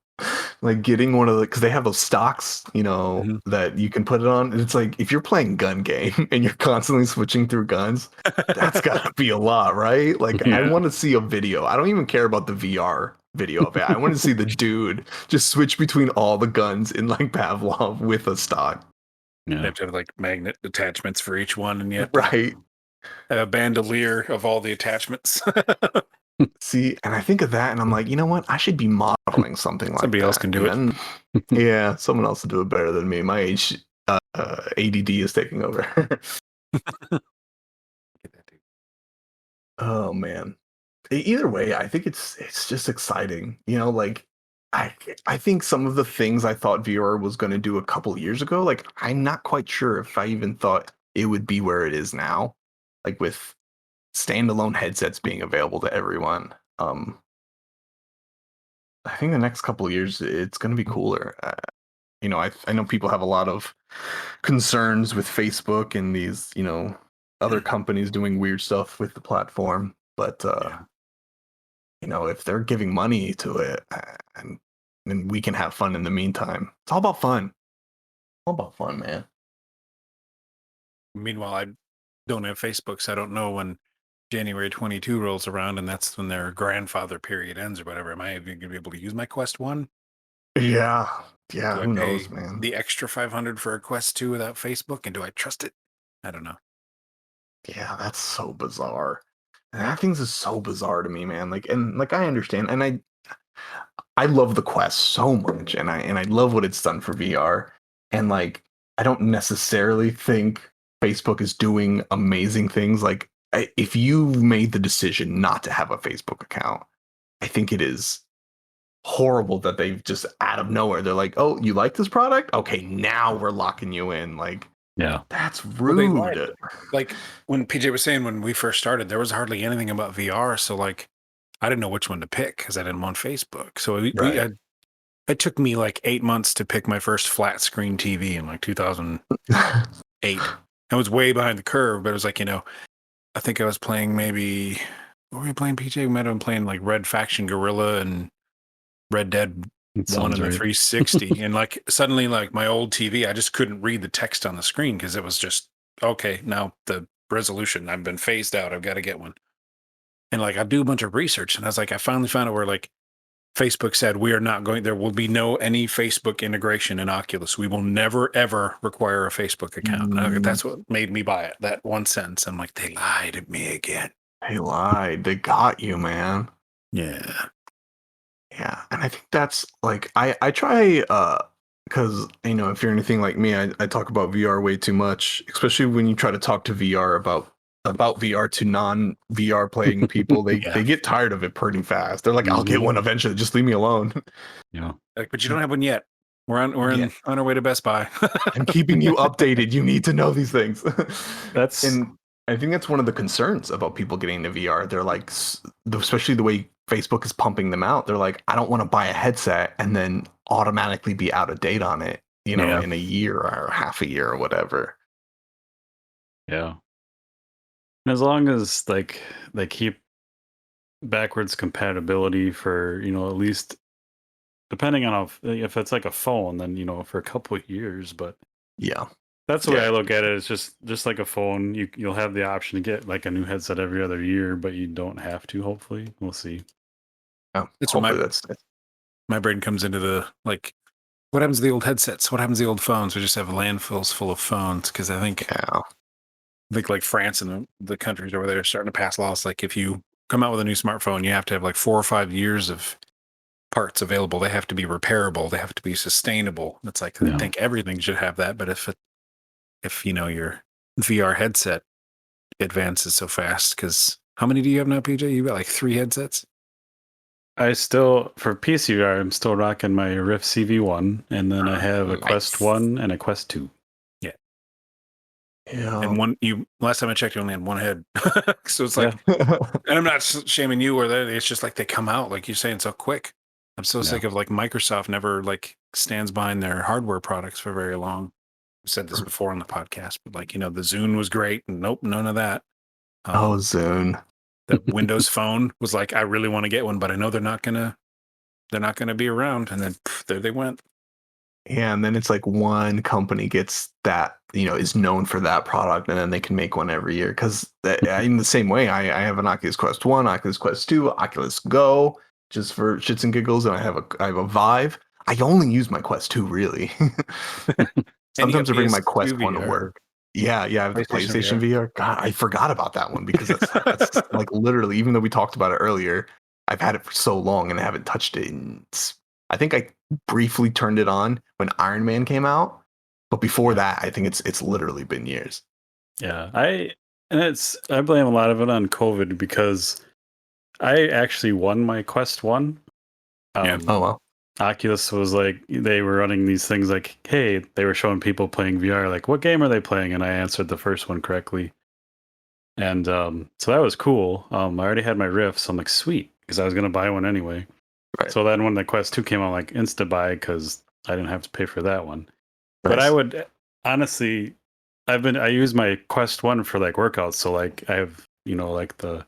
Speaker 3: like getting one of the, because they have those stocks,
Speaker 2: Mhm.
Speaker 3: that you can put it on. And it's like if you're playing gun game and you're constantly switching through guns, that's gotta be a lot, right? Like I
Speaker 1: Yeah.
Speaker 3: want to see a video. I don't even care about the VR video of it. I want to see the dude just switch between all the guns in like Pavlov with a stock.
Speaker 2: They
Speaker 1: Yeah.
Speaker 2: have to have like magnet attachments for each one, and yet
Speaker 3: Right.
Speaker 2: a bandolier of all the attachments.
Speaker 3: See, and I think of that and I'm like, you know what? I should be modeling something like
Speaker 2: Somebody
Speaker 3: that.
Speaker 2: else can do it.
Speaker 3: And yeah, someone else will do it better than me. My ADD is taking over. Oh man. Either way, I think it's just exciting. Like I I think some of the things I thought VR was going to do a couple years ago, like I'm not quite sure if I even thought it would be where it is now. Like with standalone headsets being available to everyone. I think the next couple of years it's going to be cooler. I know people have a lot of concerns with Facebook and these, other companies doing weird stuff with the platform, but if they're giving money to it, and we can have fun in the meantime. It's all about fun. All about fun, man.
Speaker 2: Meanwhile, I don't have Facebook, so I don't know when January 22 rolls around and that's when their grandfather period ends or whatever. Am I even going to be able to use my Quest 1?
Speaker 3: Yeah. Yeah,
Speaker 2: Do I
Speaker 3: who
Speaker 2: pay
Speaker 3: knows, man.
Speaker 2: the extra 500 for a Quest 2 without Facebook? And do I trust it? I don't know.
Speaker 3: Yeah, that's so bizarre. That thing's is so bizarre to me, man. Like, and like I understand, and I love the Quest so much, and I love what it's done for VR. And like, I don't necessarily think Facebook is doing amazing things. Like, if you've made the decision not to have a Facebook account, I think it is horrible that they've just out of nowhere they're like, "Oh, you like this product? Okay, now we're locking you in." Like,
Speaker 1: Yeah.
Speaker 3: That's
Speaker 2: Well, they lied.
Speaker 3: rude.
Speaker 2: Like when PJ was saying when we first started, there was hardly anything about VR. So like, I didn't know which one to pick because I didn't want Facebook. So
Speaker 3: Right.
Speaker 2: it took me like 8 months to pick my first flat screen TV in like 2008. I was way behind the curve, but it was like, I think I was playing maybe, what were we playing, PJ? We might have been playing like Red Faction Guerrilla and Red Dead
Speaker 1: It
Speaker 2: 1
Speaker 1: sounds
Speaker 2: and the
Speaker 1: right.
Speaker 2: 360. And like suddenly, like my old TV, I just couldn't read the text on the screen because it was just, okay, now the resolution, I've been phased out. I've got to get one. And like I do a bunch of research and I was like, I finally found out where like Facebook said we are not going, there will be no any Facebook integration in Oculus. We will never ever require a Facebook account. And that's what made me buy it. That one sentence. I'm like, they lied to me again.
Speaker 3: They lied. They got you, man.
Speaker 2: Yeah.
Speaker 3: Yeah, and I think that's like I try because if you're anything like me, I talk about VR way too much, especially when you try to talk to VR about VR to non VR playing people. They
Speaker 2: Yeah.
Speaker 3: they get tired of it pretty fast. They're like, I'll get one eventually. Just leave me alone.
Speaker 1: Yeah.
Speaker 2: Like, but you don't have one yet. We're on our way to Best Buy.
Speaker 3: I'm keeping you updated. You need to know these things.
Speaker 1: That's
Speaker 3: And I think that's one of the concerns about people getting into VR. They're like, especially the way Facebook is pumping them out. They're like, I don't want to buy a headset and then automatically be out of date on it,
Speaker 2: Yeah.
Speaker 3: in a year or half a year or whatever.
Speaker 1: yeah. As long as like they keep backwards compatibility for, at least depending on if it's like a phone, then for a couple of years. But
Speaker 3: Yeah.
Speaker 1: that's the way I look at it. It's just like a phone. You'll have the option to get like a new headset every other year, but you don't have to. Hopefully, we'll see.
Speaker 3: Yeah.
Speaker 2: That's
Speaker 3: Hopefully
Speaker 2: what my brain comes into the like. What happens to the old headsets? What happens to the old phones? We just have landfills full of phones because I think like France and the countries over there are starting to pass laws. Like if you come out with a new smartphone, you have to have like 4 or 5 years of parts available. They have to be repairable. They have to be sustainable. It's like I think everything should have that. But if your VR headset advances so fast, because how many do you have now, PJ? You got like 3 headsets.
Speaker 1: I still, for PCVR, I'm still rocking my Rift CV1, and then I have a Quest 1 and a Quest 2.
Speaker 2: Yeah.
Speaker 3: Yeah.
Speaker 2: And last time I checked, you only had one head. So it's like, and I'm not shaming you or that. It's just like they come out, like you're saying, so quick. I'm so sick of like Microsoft never like stands behind their hardware products for very long. I've said this before on the podcast, but like, the Zune was great and nope, none of that.
Speaker 3: Zune.
Speaker 2: The Windows Phone was like, I really want to get one, but I know they're not gonna be around. And then there they went.
Speaker 3: Yeah, and then it's like one company gets that, is known for that product, and then they can make one every year. Because in the same way, I have an Oculus Quest 1, Oculus Quest 2, Oculus Go, just for shits and giggles, and I have a Vive. I only use my Quest 2, really. Sometimes I bring my Quest 1 to work. Yeah, I have the PlayStation VR. God, I forgot about that one because that's like literally, even though we talked about it earlier, I've had it for so long and I haven't touched it. I think I briefly turned it on when Iron Man came out, but before that, I think it's literally been years.
Speaker 1: Yeah, I blame a lot of it on COVID because I actually won my Quest 1.
Speaker 3: Oh well.
Speaker 1: Oculus was like, they were running these things like, hey, they were showing people playing VR, like, what game are they playing? And I answered the first one correctly. And so that was cool. I already had my Rift, so I'm like, sweet, because I was going to buy one anyway.
Speaker 3: Right.
Speaker 1: So then when the Quest 2 came out, like, insta buy because I didn't have to pay for that one.
Speaker 3: Nice.
Speaker 1: But I would honestly, I use my Quest 1 for like workouts. So like I have, like the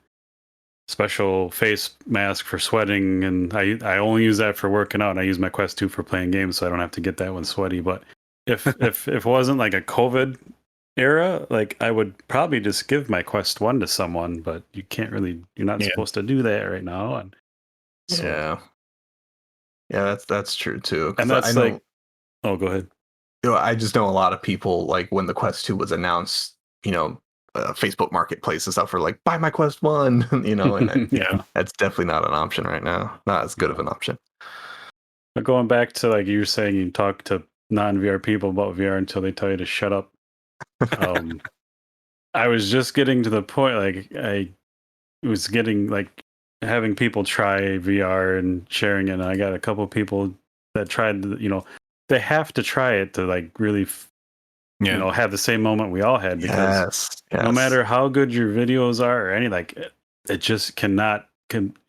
Speaker 1: special face mask for sweating, and I only use that for working out, and I use my Quest 2 for playing games, so I don't have to get that one sweaty. But if if it wasn't like a COVID era, like I would probably just give my Quest 1 to someone, but you're not supposed to do that right now. And so,
Speaker 3: yeah, that's true too.
Speaker 1: And that's like, oh, go ahead.
Speaker 3: I just know a lot of people, like when the Quest 2 was announced, Facebook Marketplace and stuff were like, buy my Quest 1, and that's definitely not an option right now. Not as good of an option.
Speaker 1: But going back to like you were saying, you talk to non-VR people about VR until they tell you to shut up. I was just getting to the point, like I was getting like having people try VR and sharing it. And I got a couple people that tried, they have to try it to like really
Speaker 2: Yeah.
Speaker 1: you know, have the same moment we all had, because
Speaker 3: Yes.
Speaker 1: no matter how good your videos are or any, like it just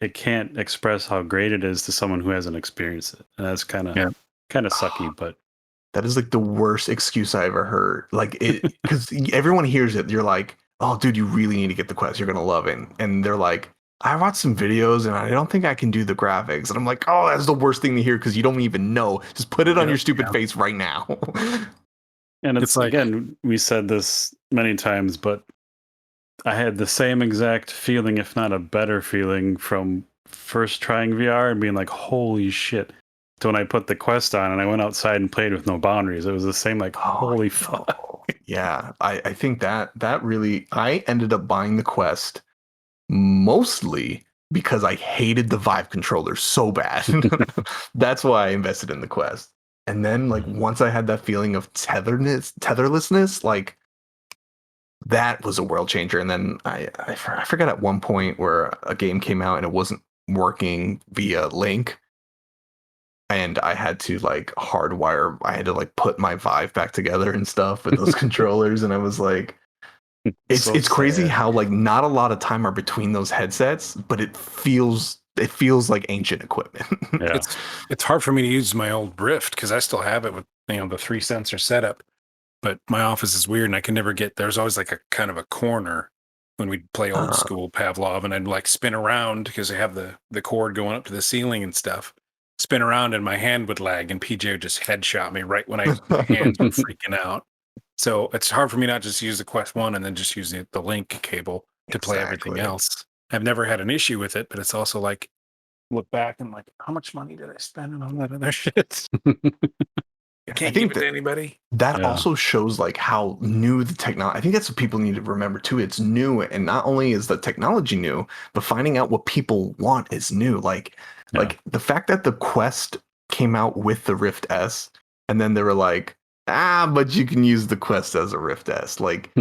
Speaker 1: it can't express how great it is to someone who hasn't experienced it. And that's kind of sucky, but
Speaker 3: That is like the worst excuse I ever heard. Like it, because everyone hears it. You're like, oh, dude, you really need to get the Quest. You're gonna love it. And they're like, I watched some videos and I don't think I can do the graphics. And I'm like, oh, that's the worst thing to hear because you don't even know. Just put it on your stupid face right now.
Speaker 1: and
Speaker 2: It's like-
Speaker 1: again, we said this many times, but I had the same exact feeling, if not a better feeling, from first trying VR and being like, holy shit. To when I put the Quest on and I went outside and played with no boundaries. It was the same, like, holy fuck.
Speaker 3: Yeah, I think that really, I ended up buying the Quest mostly because I hated the Vive controller so bad. That's why I invested in the Quest. And then like once I had that feeling of tetherlessness, like that was a world changer. And then I forgot at one point where a game came out and it wasn't working via link. And I had to like I had to like put my Vive back together and stuff with those controllers. And I was like, it's crazy
Speaker 1: sad.
Speaker 3: how like not a lot of time are between those headsets, but it feels like ancient equipment.
Speaker 1: Yeah.
Speaker 2: It's hard for me to use my old Rift because I still have it with the 3 sensor setup, but my office is weird and I can never get. There's always like a kind of a corner when we'd play old school Pavlov, and I'd like spin around because I have the cord going up to the ceiling and stuff. Spin around and my hand would lag, and PJ would just headshot me right when my hands were freaking out. So it's hard for me not just use the Quest 1 and then just use the link cable to play everything else. I've never had an issue with it, but it's also like, look back and like, how much money did I spend on all that other shit? I can't give it to anybody.
Speaker 3: That also shows like how new the technology. I think that's what people need to remember too. It's new, and not only is the technology new, but finding out what people want is new. Like the fact that the Quest came out with the Rift S, and then they were like, but you can use the Quest as a Rift S. Like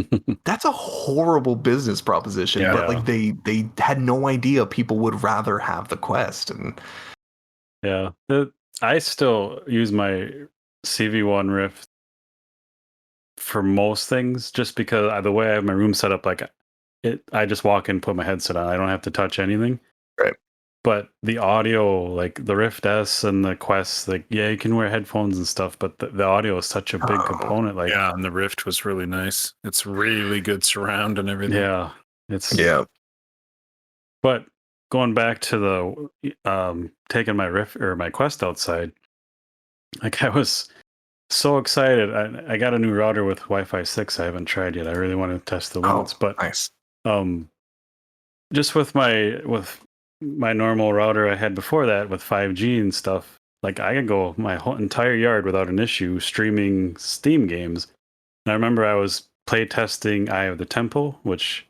Speaker 3: that's a horrible business proposition.
Speaker 2: Yeah.
Speaker 3: But like they had no idea people would rather have the Quest. And
Speaker 1: I still use my CV1 Rift for most things, just because the way I have my room set up, like I just walk in, put my headset on. I don't have to touch anything.
Speaker 3: Right.
Speaker 1: But the audio, like the Rift S and the Quest, like you can wear headphones and stuff, but the audio is such a big component. Like
Speaker 2: and the Rift was really nice. It's really good surround and everything.
Speaker 1: Yeah, But going back to the taking my Rift or my Quest outside, like I was so excited. I got a new router with Wi-Fi 6. I haven't tried yet. I really want to test the limits, but
Speaker 3: nice.
Speaker 1: Just with my normal router I had before that with 5G and stuff, like I could go my whole entire yard without an issue streaming Steam games. And I remember I was play testing Eye of the Temple, which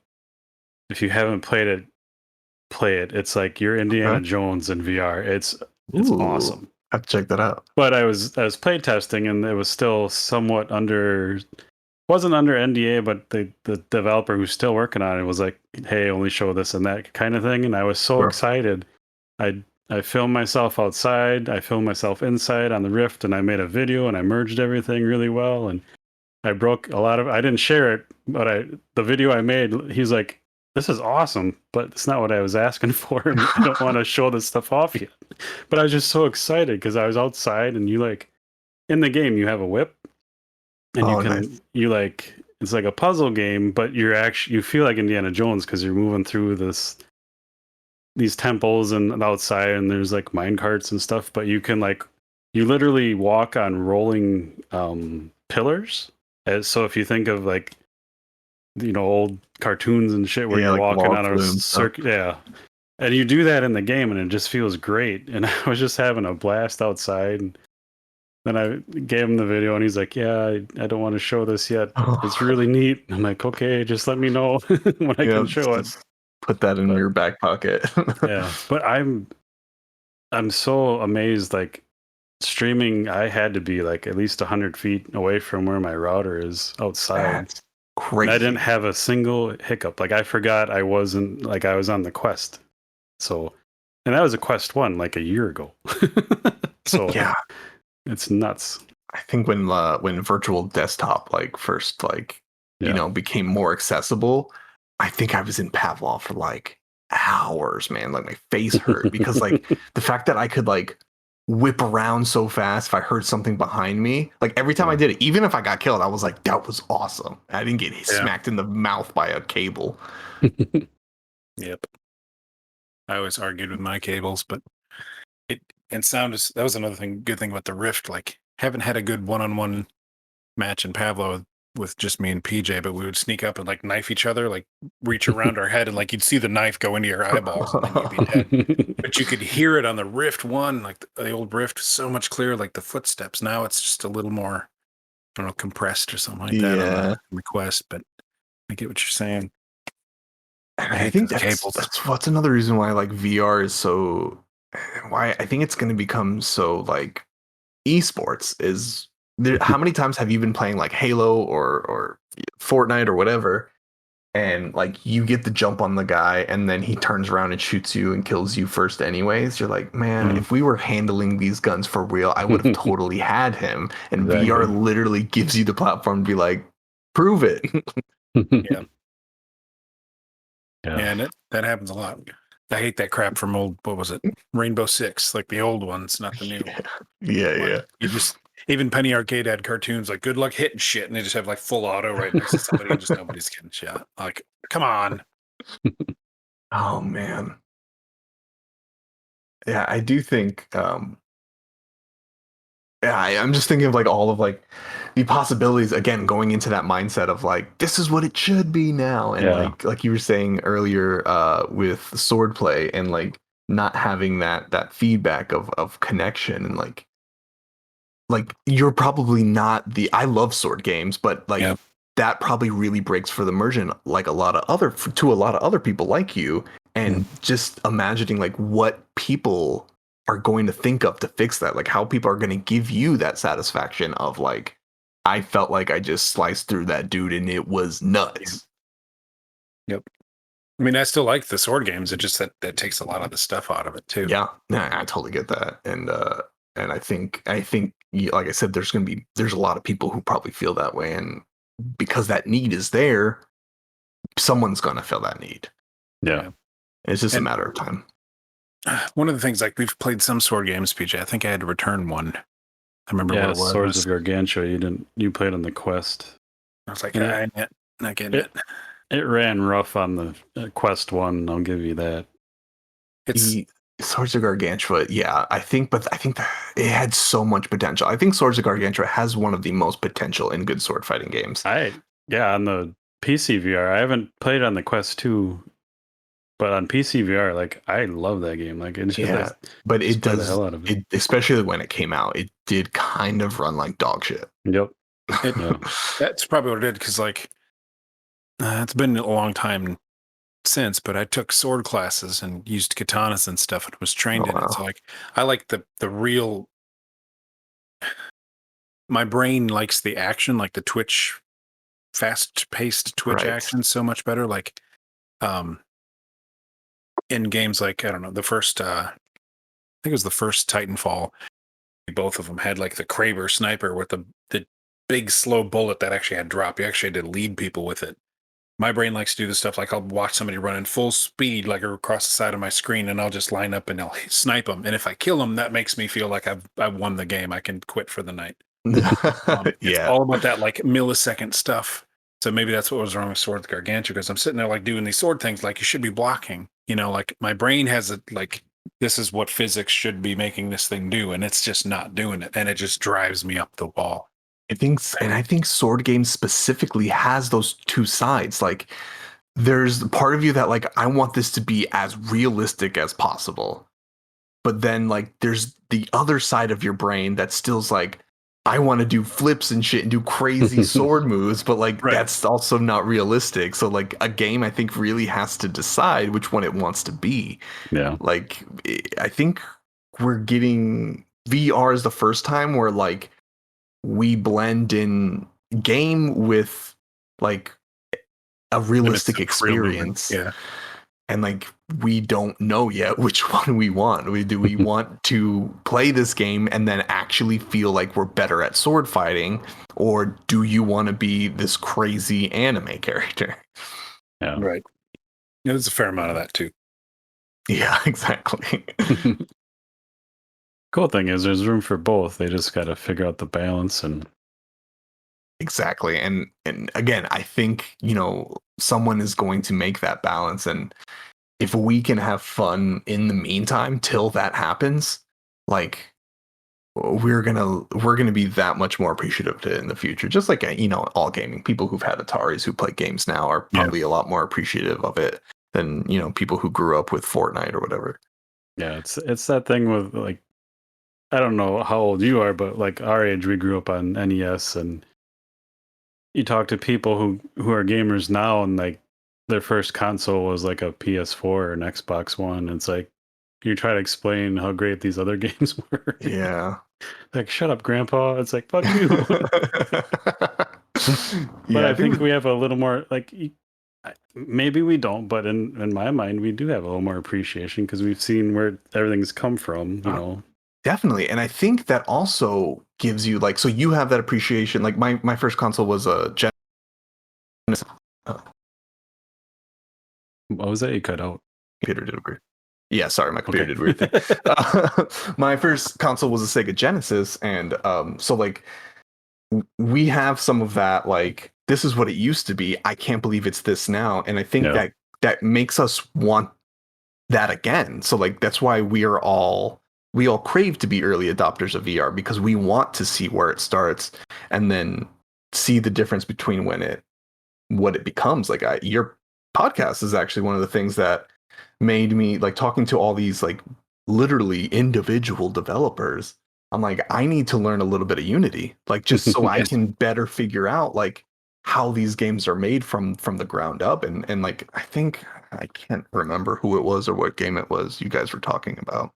Speaker 1: if you haven't played it, play it. It's like you're Indiana Jones in VR. It's awesome.
Speaker 3: I have to check that out.
Speaker 1: But I was play testing, and it was still somewhat wasn't under NDA, but the developer who's still working on it was like, hey, only show this and that kind of thing. And I was so excited. I filmed myself outside, I filmed myself inside on the Rift, and I made a video and I merged everything really well. And I broke a lot of, I didn't share it, but the video I made, he's like, this is awesome, but it's not what I was asking for. And I don't want to show this stuff off yet. But I was just so excited because I was outside, and you like, in the game, you have a whip. And you like, it's like a puzzle game, but you feel like Indiana Jones because you're moving through these temples and outside, and there's like mine carts and stuff, but you can you literally walk on rolling pillars. So if you think of like, old cartoons and shit where you're walking on a circuit, and you do that in the game, and it just feels great. And I was just having a blast outside. And then I gave him the video, and he's like, yeah, I don't want to show this yet. It's really neat. I'm like, okay, just let me know when I can show it.
Speaker 3: Put that in your back pocket.
Speaker 1: But I'm so amazed. Like streaming, I had to be like at least 100 feet away from where my router is outside.
Speaker 3: That's crazy.
Speaker 1: And I didn't have a single hiccup. Like I forgot I was on the Quest. So, and that was a Quest 1 like a year ago. So
Speaker 3: yeah.
Speaker 1: It's nuts.
Speaker 3: I think when virtual desktop like first like became more accessible, I think I was in Pavlov for like hours, man. Like my face hurt because like the fact that I could like whip around so fast if I heard something behind me. Like every time I did it, even if I got killed, I was like, that was awesome. I didn't get smacked in the mouth by a cable.
Speaker 2: Yep. I always argued with my cables, but sound is, that was another good thing about the Rift. Like, haven't had a good one-on-one match in Pavlo with just me and PJ, but we would sneak up and like knife each other, like reach around our head, and like you'd see the knife go into your eyeballs, and then you'd be dead. But you could hear it on the Rift One, like the old Rift, so much clearer, like the footsteps. Now it's just a little more, I don't know, compressed or something like that on the Quest. But I get what you're saying.
Speaker 3: I think that's what's another reason why like VR is so, why I think it's going to become so like esports is there. How many times have you been playing like Halo or Fortnite or whatever, and like you get the jump on the guy and then he turns around and shoots you and kills you first anyways? You're like, man, if we were handling these guns for real, I would have totally had him. And VR literally gives you the platform to be like, prove it.
Speaker 2: Yeah. And that happens a lot. I hate that crap from old, what was it? Rainbow Six, like the old ones, not the new.
Speaker 3: Yeah.
Speaker 2: You just, even Penny Arcade had cartoons like good luck hitting shit, and they just have like full auto right next to somebody and just nobody's getting shot. Like, come on.
Speaker 3: Oh man. Yeah, I do think I'm just thinking of like all of like the possibilities again, going into that mindset of like this is what it should be now, and like you were saying earlier with swordplay and like not having that feedback of connection, and like you're probably not the, I love sword games, but like that probably really breaks for the immersion like a lot of other people like you, and just imagining like what people are going to think of to fix that, like how people are going to give you that satisfaction of like, I felt like I just sliced through that dude and it was nuts.
Speaker 2: Yep. I mean, I still like the sword games. It just that takes a lot of the stuff out of it too.
Speaker 3: Yeah, I totally get that, and I think like I said, there's a lot of people who probably feel that way, and because that need is there, someone's gonna fill that need.
Speaker 1: Yeah.
Speaker 3: It's just a matter of time.
Speaker 2: One of the things, like we've played some sword games, PJ. I think I had to return one. I remember what it was.
Speaker 1: Swords of Gargantua. You played on the Quest.
Speaker 2: I was like, I'm not getting it.
Speaker 1: It ran rough on the Quest 1. I'll give you that.
Speaker 2: It's
Speaker 3: Swords of Gargantua. Yeah, I think that it had so much potential. I think Swords of Gargantua has one of the most potential in good sword fighting games.
Speaker 1: On the PC VR. I haven't played on the Quest 2. But on PC VR, like I love that game. Like it's just,
Speaker 3: but it does
Speaker 1: the hell out of it.
Speaker 3: Especially when it came out. It did kind of run like dog shit.
Speaker 1: Yep.
Speaker 2: That's probably what it did, because like it's been a long time since, but I took sword classes and used katanas and stuff and was trained in it. So like I like the real. My brain likes the action, like the Twitch, fast-paced Twitch action so much better. Like, in games like, I don't know, the first, I think it was the first Titanfall, both of them had like the Kraber sniper with the big slow bullet that actually had drop. You actually had to lead people with it. My brain likes to do the stuff like I'll watch somebody running full speed like across the side of my screen, and I'll just line up and I'll snipe them. And if I kill them, that makes me feel like I've won the game. I can quit for the night. It's all about that like millisecond stuff. So maybe that's what was wrong with Sword Gargantua, because I'm sitting there like doing these sword things like you should be blocking. You know, like my brain has it like this is what physics should be making this thing do, and it's just not doing it, and it just drives me up the wall.
Speaker 3: I think sword games specifically has those two sides. Like there's part of you that like, I want this to be as realistic as possible. But then like there's the other side of your brain that still's like, I want to do flips and shit and do crazy sword moves, but like that's also not realistic. So like a game I think really has to decide which one it wants to be.
Speaker 1: Yeah.
Speaker 3: Like I think we're getting VR is the first time where like we blend in game with like a realistic experience.
Speaker 2: Yeah.
Speaker 3: and like we don't know yet which one we want. Do we want to play this game and then actually feel like we're better at sword fighting, or do you want to be this crazy anime character?
Speaker 1: Yeah.
Speaker 2: Right. Yeah, there's a fair amount of that too.
Speaker 3: Yeah, exactly.
Speaker 1: Cool thing is there's room for both. They just got to figure out the balance and
Speaker 3: Exactly. And again, I think, someone is going to make that balance, and if we can have fun in the meantime till that happens, like we're gonna be that much more appreciative to it in the future. Just like all gaming, people who've had Ataris who play games now are probably a lot more appreciative of it than people who grew up with Fortnite or whatever.
Speaker 1: yeah, it's that thing with like, I don't know how old you are, but like our age, we grew up on NES, and you talk to people who are gamers now, and like their first console was like a PS4 or an Xbox One. And it's like you try to explain how great these other games were.
Speaker 3: Yeah.
Speaker 1: Like, shut up, Grandpa. It's like, fuck you. But
Speaker 3: Yeah,
Speaker 1: I think we have a little more like maybe we don't, but in my mind we do have a little more appreciation because we've seen where everything's come from, you know.
Speaker 3: Definitely. And I think that also gives you like, so you have that appreciation. Like my first console was a Genesis.
Speaker 1: What was that? You cut out.
Speaker 3: Computer did weird. Yeah, sorry, my computer did weird thing. My first console was a Sega Genesis, and so like we have some of that. Like, this is what it used to be. I can't believe it's this now, and I think that makes us want that again. So like that's why we all crave to be early adopters of VR, because we want to see where it starts and then see the difference between what it becomes. Like your podcast is actually one of the things that made me like talking to all these like literally individual developers. I'm like, I need to learn a little bit of Unity, like just so I can better figure out like how these games are made from the ground up. And like I think I can't remember who it was or what game it was you guys were talking about.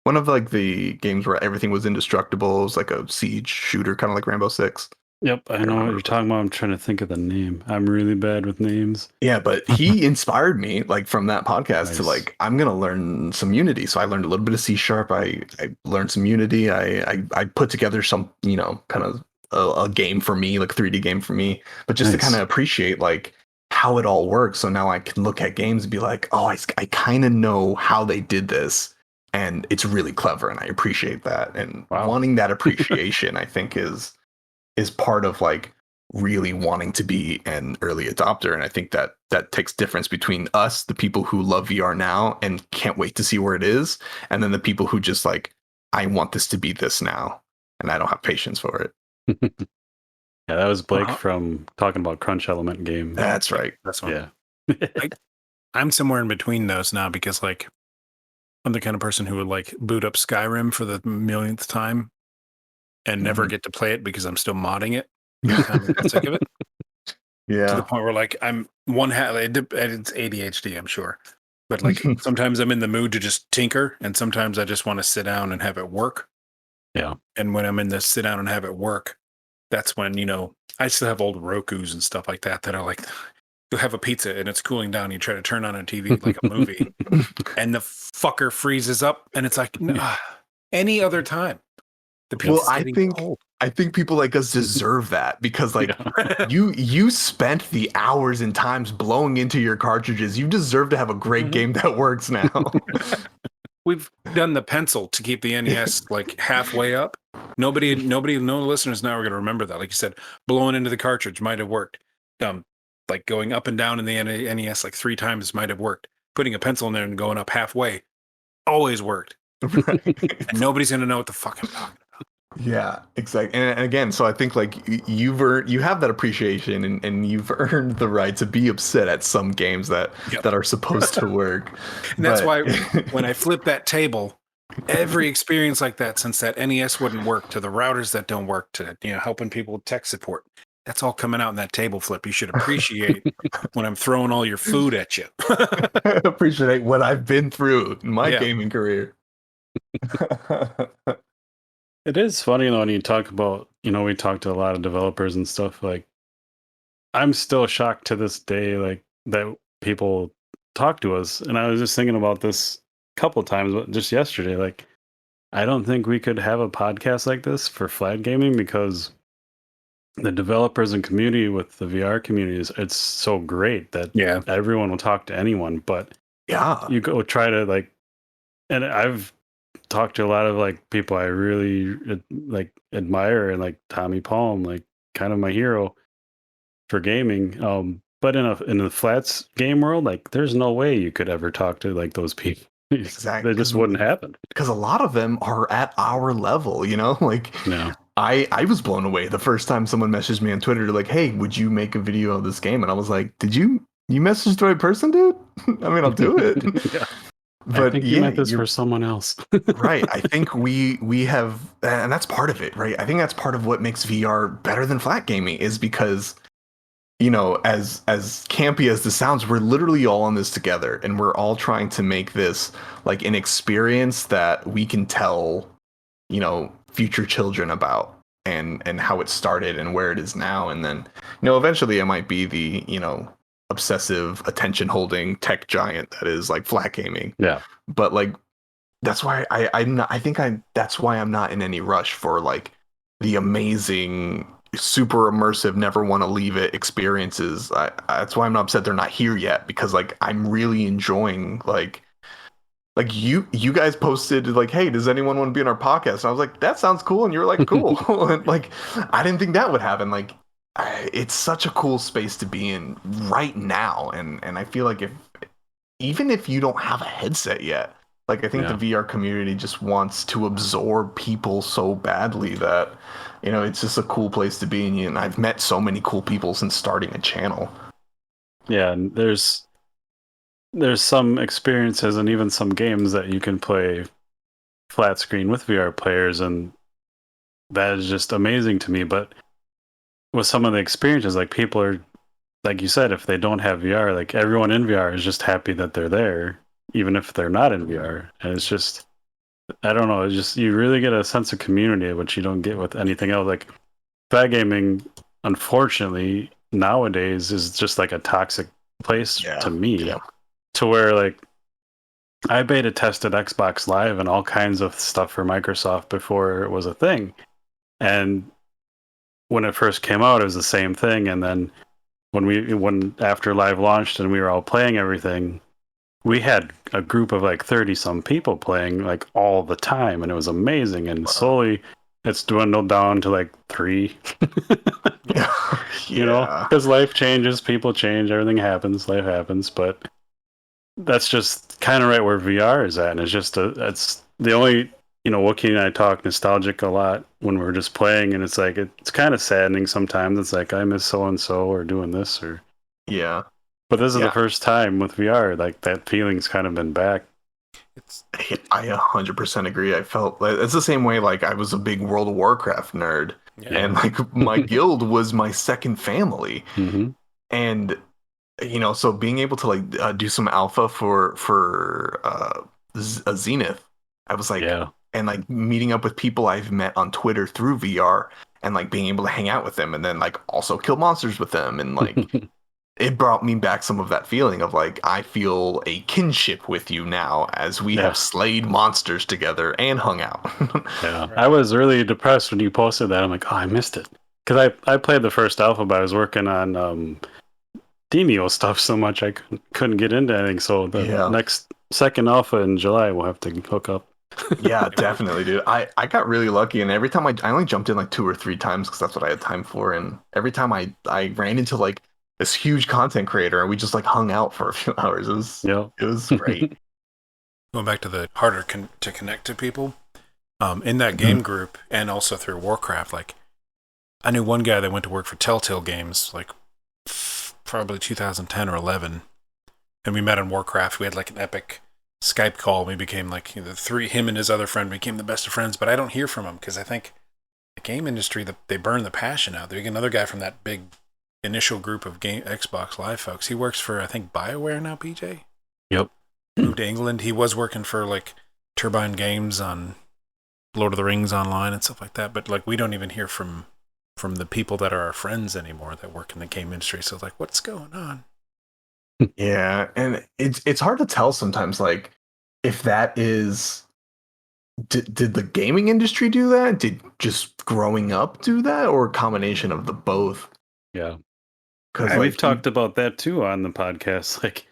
Speaker 3: One of like the games where everything was indestructible. It was like a siege shooter, kind of like Rainbow Six.
Speaker 1: Yep, I know what you're talking about. I'm trying to think of the name. I'm really bad with names.
Speaker 3: Yeah, but he inspired me like from that podcast to like, I'm gonna learn some Unity. So I learned a little bit of C#. I learned some Unity. I put together some, kind of a game for me, like a 3D game for me, but just to kind of appreciate like how it all works. So now I can look at games and be like, oh, I kind of know how they did this, and it's really clever, and I appreciate that. And wanting that appreciation, I think is part of like really wanting to be an early adopter. And I think that takes difference between us, the people who love VR now and can't wait to see where it is, and then the people who just like, I want this to be this now, and I don't have patience for it.
Speaker 1: Yeah, that was Blake from talking about Crunch Element game.
Speaker 3: That's right.
Speaker 2: That's one.
Speaker 1: Yeah.
Speaker 2: I'm somewhere in between those now, because like I'm the kind of person who would like boot up Skyrim for the millionth time and never get to play it because I'm still modding it. I'm kind of sick of it.
Speaker 3: Yeah.
Speaker 2: To the point where like I'm it's ADHD, I'm sure. But like sometimes I'm in the mood to just tinker, and sometimes I just want to sit down and have it work.
Speaker 1: Yeah.
Speaker 2: And when I'm in the sit down and have it work, that's when, I still have old Rokus and stuff like that are like, you'll have a pizza and it's cooling down. You try to turn on a TV like a movie and the fucker freezes up, and it's like, any other time. The pizza's getting cold.
Speaker 3: I think people like us deserve that, because like you spent the hours and times blowing into your cartridges. You deserve to have a great game that works now.
Speaker 2: We've done the pencil to keep the NES like halfway up. No listeners now are going to remember that. Like you said, blowing into the cartridge might have worked. Like going up and down in the NES like 3 times might have worked. Putting a pencil in there and going up halfway always worked.
Speaker 3: Right.
Speaker 2: And nobody's going to know what the fuck I'm talking about.
Speaker 3: Yeah, exactly. And again, so I think like you have that appreciation, and you've earned the right to be upset at some games that are supposed to work.
Speaker 2: And that's why when I flip that table, every experience like that, since that NES wouldn't work, to the routers that don't work, to helping people with tech support, that's all coming out in that table flip. You should appreciate when I'm throwing all your food at you.
Speaker 3: Appreciate what I've been through in my gaming career.
Speaker 1: It is funny when you talk about, we talk to a lot of developers and stuff. Like, I'm still shocked to this day, like that people talk to us. And I was just thinking about this a couple of times, just yesterday. Like, I don't think we could have a podcast like this for flat gaming because the developers and community with the VR community it's so great that
Speaker 2: Yeah.
Speaker 1: everyone will talk to anyone. But
Speaker 3: Yeah.
Speaker 1: you go try to like, and I've talked to a lot of like people I really like admire, and like Tommy Palm, like kind of my hero for gaming. But in the flats game world, like there's no way you could ever talk to like those people.
Speaker 3: Exactly.
Speaker 1: That just wouldn't happen.
Speaker 3: Because a lot of them are at our level, you know? Like,
Speaker 1: Yeah.
Speaker 3: I was blown away the first time someone messaged me on Twitter like, "Hey, would you make a video of this game?" And I was like, "Did you message the right person, dude? I mean, I'll do it."
Speaker 1: Yeah.
Speaker 3: But
Speaker 1: I think you
Speaker 3: yeah,
Speaker 1: meant this
Speaker 3: you're
Speaker 1: for someone else.
Speaker 3: right. I think we have, and that's part of it, right? I think that's part of what makes VR better than flat gaming is because, you know, as campy as this sounds, we're literally all in this together, and we're all trying to make this like an experience that we can tell, you know, future children about, and how it started and where it is now. And then, you know, eventually it might be the, you know, obsessive attention holding tech giant that is like flat gaming.
Speaker 1: Yeah.
Speaker 3: But like that's why that's why I'm not in any rush for like the amazing super immersive never want to leave it experiences. That's why I'm not upset they're not here yet, because like I'm really enjoying like you guys posted like, "Hey, does anyone want to be on our podcast?" And I was like, "That sounds cool," and you were like, "Cool." And like I didn't think that would happen. Like it's such a cool space to be in right now, and I feel like even if you don't have a headset yet, like I think the VR community just wants to absorb people so badly that, you know, it's just a cool place to be in. And I've met so many cool people since starting a channel.
Speaker 1: Yeah, and there's some experiences and even some games that you can play flat screen with VR players, and that is just amazing to me. But with some of the experiences, like people are, like you said, if they don't have VR, like everyone in VR is just happy that they're there, even if they're not in VR. And it's just, I don't know, it's just, you really get a sense of community, which you don't get with anything else. Like flat gaming, unfortunately, nowadays is just like a toxic place to me, to where like I beta tested Xbox Live and all kinds of stuff for Microsoft before it was a thing. And when it first came out, it was the same thing. And then when after Live launched and we were all playing everything, we had a group of like 30 some people playing like all the time, and it was amazing. And slowly it's dwindled down to like 3. You know, because life changes, people change, everything happens, life happens. But that's just kind of right where VR is at, and it's just it's the only, you know, Wookie and I talk nostalgic a lot when we're just playing, and it's like it's kind of saddening sometimes. It's like I miss so and so or doing this or but this is the first time with VR like that feeling's kind of been back.
Speaker 3: I 100% agree. I felt like it's the same way. Like I was a big World of Warcraft nerd, and like my guild was my second family. And you know, so being able to like do some alpha for a Zenith, I was like, and like meeting up with people I've met on Twitter through VR, and like being able to hang out with them, and then like also kill monsters with them, and like it brought me back some of that feeling of like I feel a kinship with you now as we have slayed monsters together and hung out.
Speaker 1: I was really depressed when you posted that. I'm like, oh, I missed it, because I played the first alpha, but I was working on Demio stuff so much I couldn't get into anything. So the next second alpha in July we'll have to hook up.
Speaker 3: Yeah, definitely, dude. I got really lucky, and every time I only jumped in like 2 or 3 times because that's what I had time for, and every time I ran into like this huge content creator and we just like hung out for a few hours. It was great.
Speaker 2: Going back to the harder to connect to people, in that game group and also through Warcraft, like I knew one guy that went to work for Telltale Games like probably 2010 or 11, and we met on Warcraft. We had like an epic Skype call. We became like him and his other friend became the best of friends, but I don't hear from him because I think the game industry, they burn the passion out. There's another guy from that big initial group of Xbox Live folks. He works for, I think, BioWare now, PJ?
Speaker 1: Yep.
Speaker 2: Moved to England. He was working for like Turbine Games on Lord of the Rings Online and stuff like that, but like we don't even hear from the people that are our friends anymore that work in the game industry. So like, what's going on?
Speaker 3: Yeah, and it's hard to tell sometimes, like if that is did the gaming industry do that? Did just growing up do that, or a combination of the both?
Speaker 1: Yeah.
Speaker 3: Because
Speaker 1: We've
Speaker 3: like
Speaker 1: talked about that too on the podcast. Like,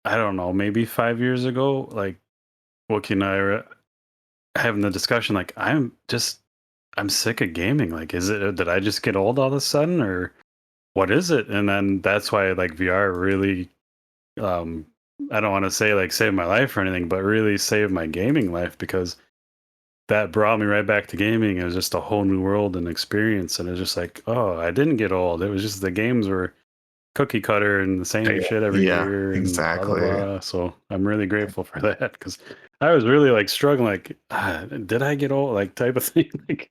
Speaker 1: I don't know, maybe 5 years ago, like Wookie and I are having the discussion. Like, I'm sick of gaming. Like, did I just get old all of a sudden, or what is it? And then that's why like VR really, um, I don't want to say like saved my life or anything, but really saved my gaming life because that brought me right back to gaming. It was just a whole new world and experience, and it's just like, oh, I didn't get old. It was just the games were cookie cutter and the same shit every
Speaker 3: yeah,
Speaker 1: year and blah blah
Speaker 3: exactly.
Speaker 1: blah. So I'm really grateful for that because I was really like struggling, like, did I get old, like type of thing. Like,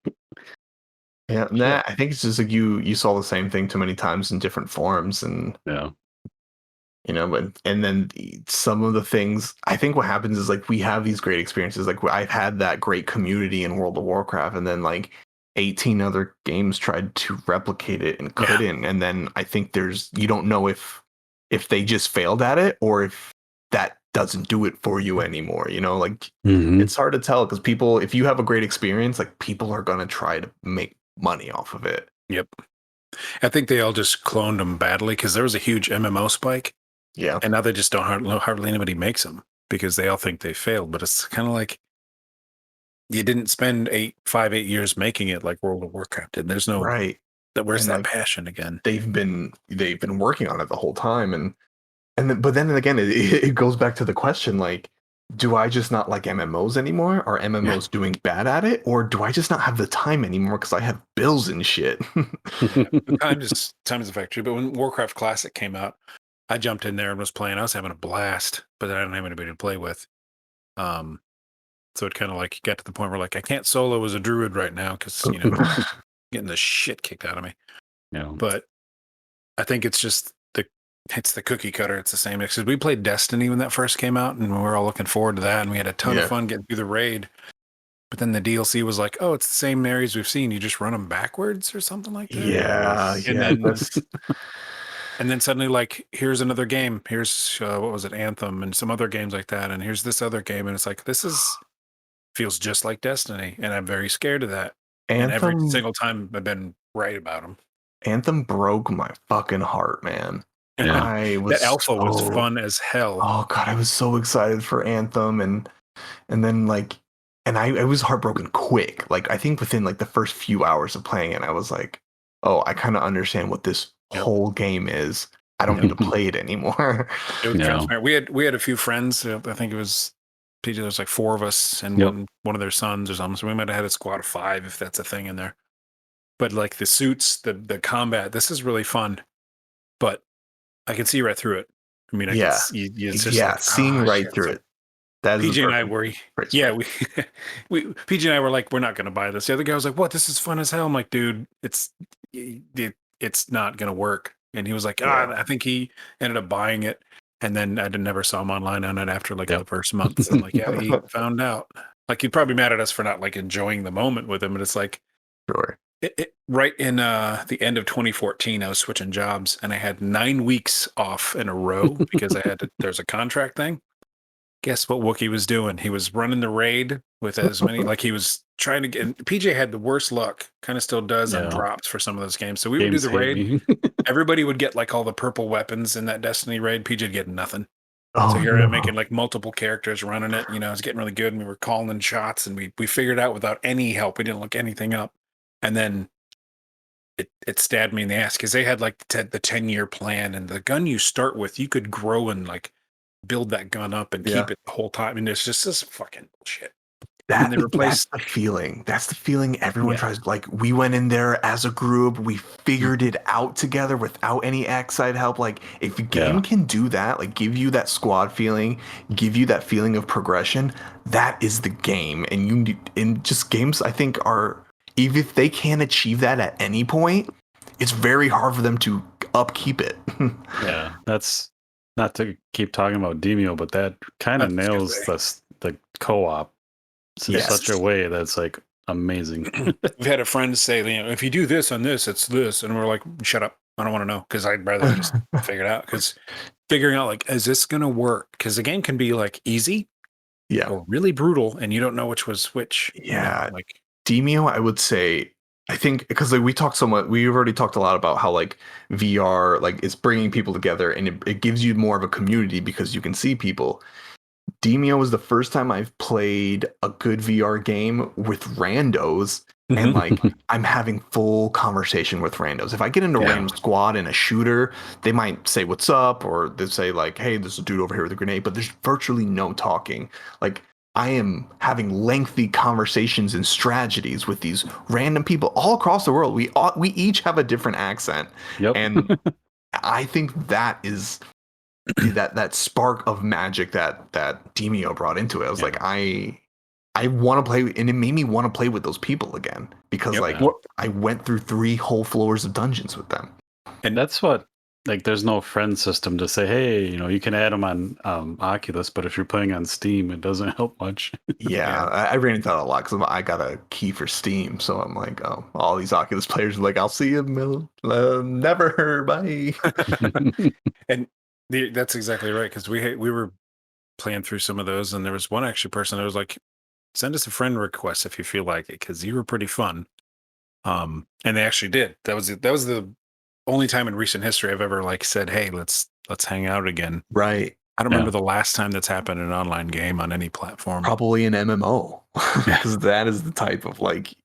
Speaker 3: Yeah, nah,
Speaker 1: shit.
Speaker 3: I think it's just like you saw the same thing too many times in different forms, and
Speaker 1: Yeah,
Speaker 3: but and then some of the things I think what happens is like we have these great experiences. Like I've had that great community in World of Warcraft, and then like 18 other games tried to replicate it and
Speaker 2: Yeah.
Speaker 3: couldn't. And then I think you don't know if they just failed at it or if that doesn't do it for you anymore. Like
Speaker 1: mm-hmm.
Speaker 3: it's hard to tell because people, if you have a great experience, like people are gonna try to make money off of it.
Speaker 2: Yep. I think they all just cloned them badly because there was a huge MMO spike,
Speaker 3: Yeah.
Speaker 2: and now they just don't hardly anybody makes them because they all think they failed. But it's kind of like you didn't spend 8 years making it like World of Warcraft did. There's no
Speaker 3: Right.
Speaker 2: where's
Speaker 3: And
Speaker 2: that
Speaker 3: like
Speaker 2: passion again?
Speaker 3: they've been working on it the whole time, and then, but then again, it goes back to the question, like, do I just not like MMOs anymore? Are
Speaker 2: Yeah,
Speaker 3: MMOs doing bad at it? Or do I just not have the time anymore because I have bills and shit?
Speaker 2: the time is a factor. But when Warcraft Classic came out, I jumped in there and was playing. I was having a blast, but then I didn't have anybody to play with. Um, so it kind of like got to the point where like I can't solo as a druid right now because getting the shit kicked out of me.
Speaker 1: yeah,
Speaker 2: But I think it's the cookie cutter. It's the same because we played Destiny when that first came out, and we were all looking forward to that, and we had a ton of
Speaker 3: Yeah.
Speaker 2: fun getting through the raid. But then the DLC was like, oh, it's the same areas we've seen. You just run them backwards or something like that.
Speaker 3: Yeah.
Speaker 1: yes,
Speaker 2: And
Speaker 3: Yeah.
Speaker 2: then
Speaker 3: That's
Speaker 2: and then suddenly like here's another game. Here's what was it, Anthem, and some other games like that. And here's this other game, and it's like this is feels just like Destiny, and I'm very scared of that. And every
Speaker 3: Anthem.
Speaker 2: single time I've been right about them.
Speaker 3: Anthem broke my fucking heart, man.
Speaker 1: yeah,
Speaker 3: I was
Speaker 2: That alpha was
Speaker 3: so,
Speaker 2: fun as hell.
Speaker 3: oh God, I was so excited for Anthem, and then like, and I was heartbroken quick. Like I think within like the first few hours of playing it, I was like, oh, I kind of understand what this
Speaker 2: Yep.
Speaker 3: whole game is. I don't need
Speaker 2: Yep.
Speaker 3: to play it anymore.
Speaker 2: It was
Speaker 1: yeah,
Speaker 2: transparent. We had a few friends. I think it was PJ. There was like four of us and
Speaker 1: yep,
Speaker 2: one of their sons or something. So we might have had a squad of five if that's a thing in there. But like the suits, the combat, this is really fun. But I can see right through it. I mean, I can
Speaker 3: Yeah,
Speaker 2: see. It's just
Speaker 3: yeah,
Speaker 2: like
Speaker 3: seeing right
Speaker 2: shit.
Speaker 3: through
Speaker 2: So
Speaker 3: it. That is the
Speaker 2: PJ and I
Speaker 3: perfect
Speaker 2: were,
Speaker 3: phrase for
Speaker 2: yeah,
Speaker 3: it.
Speaker 2: we PJ and I were like, we're not going to buy this. The other guy was like, what? This is fun as hell. I'm like, dude, it's not going to work. And he was like,
Speaker 3: Yeah.
Speaker 2: I think he ended up buying it. And then I never saw him online on it after like the
Speaker 1: yep.
Speaker 2: first month. So I'm like, yeah, he found out. Like he'd probably mad at us for not like enjoying the moment with him. But it's like
Speaker 3: Sure.
Speaker 2: right in the end of 2014, I was switching jobs and I had 9 weeks off in a row because there's a contract thing. Guess what Wookie was doing? He was running the raid with as many, like he was trying to get. And PJ had the worst luck, kind of still does on
Speaker 1: Yeah,
Speaker 2: drops for some of those games. So we would do
Speaker 1: games
Speaker 2: the
Speaker 1: hate
Speaker 2: raid.
Speaker 1: me.
Speaker 2: Everybody would get like all the purple weapons in that Destiny raid. PJ'd get nothing. So
Speaker 3: Oh
Speaker 2: here I'm making
Speaker 3: no.
Speaker 2: like multiple characters running it. You know, it's getting really good, and we were calling in shots, and we figured out without any help. We didn't look anything up, and then it stabbed me in the ass because they had like the 10-year plan, and the gun you start with, you could grow and like build that gun up and
Speaker 3: Yeah.
Speaker 2: keep it the whole time. And it's just this fucking bullshit. And
Speaker 3: That
Speaker 2: they
Speaker 3: that's
Speaker 2: replaced,
Speaker 3: the feeling. That's the feeling everyone
Speaker 2: yeah,
Speaker 3: tries. Like we went in there as a group, we figured it out together without any outside help. Like if a game
Speaker 1: Yeah,
Speaker 3: can do that, like give you that squad feeling, give you that feeling of progression, that is the game. And just games I think are, even if they can achieve that at any point, it's very hard for them to upkeep it.
Speaker 1: yeah. That's not to keep talking about Demio, but that kind
Speaker 2: I
Speaker 1: of
Speaker 2: was gonna
Speaker 1: nails the co-op in such a
Speaker 3: Yes.
Speaker 1: way that's like amazing.
Speaker 2: say, we've had a friend say, you know, if you do this on this, it's this. And we're like, shut up. I don't want to know because I'd rather just figure it out. Because figuring out like, is this going to work? Because the game can be like easy
Speaker 3: Yeah.
Speaker 2: or really brutal, and you don't know which was which.
Speaker 3: Yeah.
Speaker 2: Like
Speaker 3: Demio, I would say, I think because like we talked so much, we've already talked a lot about how like VR like it's bringing people together and it gives you more of a community because you can see people. Demio was the first time I've played a good VR game with randos and like I'm having full conversation with randos. If I get into a random squad in a shooter, they might say what's up or they say like, hey, there's a dude over here with a grenade, but there's virtually no talking. Like I am having lengthy conversations and strategies with these random people all across the world. We each have a different accent.
Speaker 1: Yep.
Speaker 3: And I think that is that spark of magic that Demio brought into it. I was like, I want to play, and it made me want to play with those people again because I went through 3 whole floors of dungeons with them.
Speaker 1: And that's what, like, there's no friend system to say, hey, you can add them on Oculus, but if you're playing on Steam, it doesn't help much.
Speaker 3: I ran into that a lot because I got a key for Steam, so I'm like, oh, all these Oculus players are like, I'll see you, never, bye.
Speaker 2: and that's exactly right because we were playing through some of those, and there was one actually person that was like, send us a friend request if you feel like it because you were pretty fun. And they actually did. That was the only time in recent history I've ever like said, hey, let's hang out again.
Speaker 3: Right.
Speaker 2: I don't remember the last time that's happened in an online game on any platform.
Speaker 3: Probably an MMO because that is the type of like,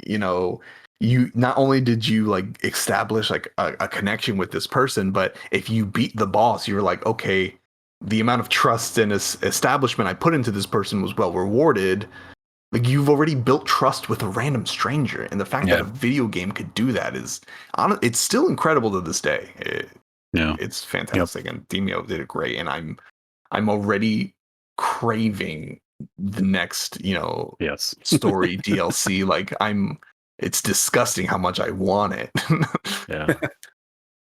Speaker 3: you not only did you like establish like a connection with this person, but if you beat the boss, you're like, okay, the amount of trust and establishment I put into this person was well rewarded. Like you've already built trust with a random stranger, and the fact that a video game could do that is, it's still incredible to this day. It's fantastic, and Demio did it great, and I'm already craving the next, story DLC. Like it's disgusting how much I want it.
Speaker 1: Yeah.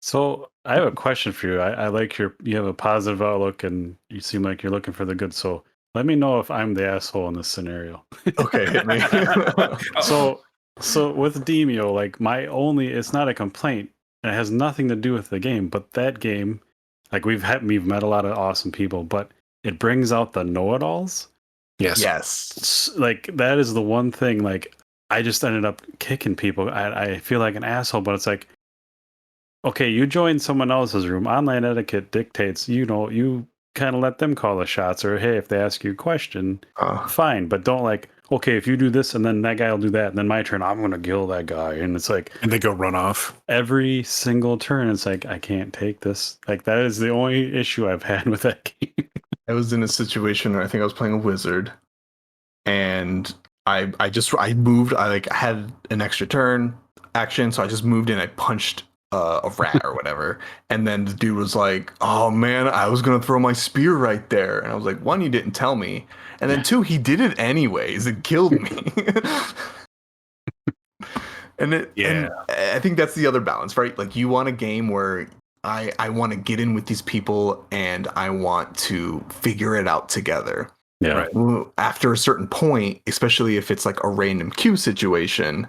Speaker 1: So I have a question for you. I like you have a positive outlook and you seem like you're looking for the good. So let me know if I'm the asshole in this scenario.
Speaker 3: Okay, hit me.
Speaker 1: So with Demio, like it's not a complaint. It has nothing to do with the game, but that game, like we've met a lot of awesome people, but it brings out the know-it-alls.
Speaker 3: Yes.
Speaker 1: Like that is the one thing. Like I just ended up kicking people. I feel like an asshole, but it's like, okay, you join someone else's room. Online etiquette dictates, you kind of let them call the shots, or hey, if they ask you a question, fine, but don't like, okay, if you do this and then that guy will do that, and then my turn, I'm gonna kill that guy, and it's like,
Speaker 2: and they go run off
Speaker 1: every single turn. It's like I can't take this. Like that is the only issue I've had with that game.
Speaker 3: I was in a situation where I think I was playing a wizard, and I moved. I had an extra turn action, so I just moved in. I punched a rat or whatever, and then the dude was like, "Oh man, I was gonna throw my spear right there," and I was like, "One, you didn't tell me, and then 2, he did it anyways. It killed me." And I think that's the other balance, right? Like you want a game where I want to get in with these people and I want to figure it out together.
Speaker 1: Yeah.
Speaker 3: Right. After a certain point, especially if it's like a random queue situation,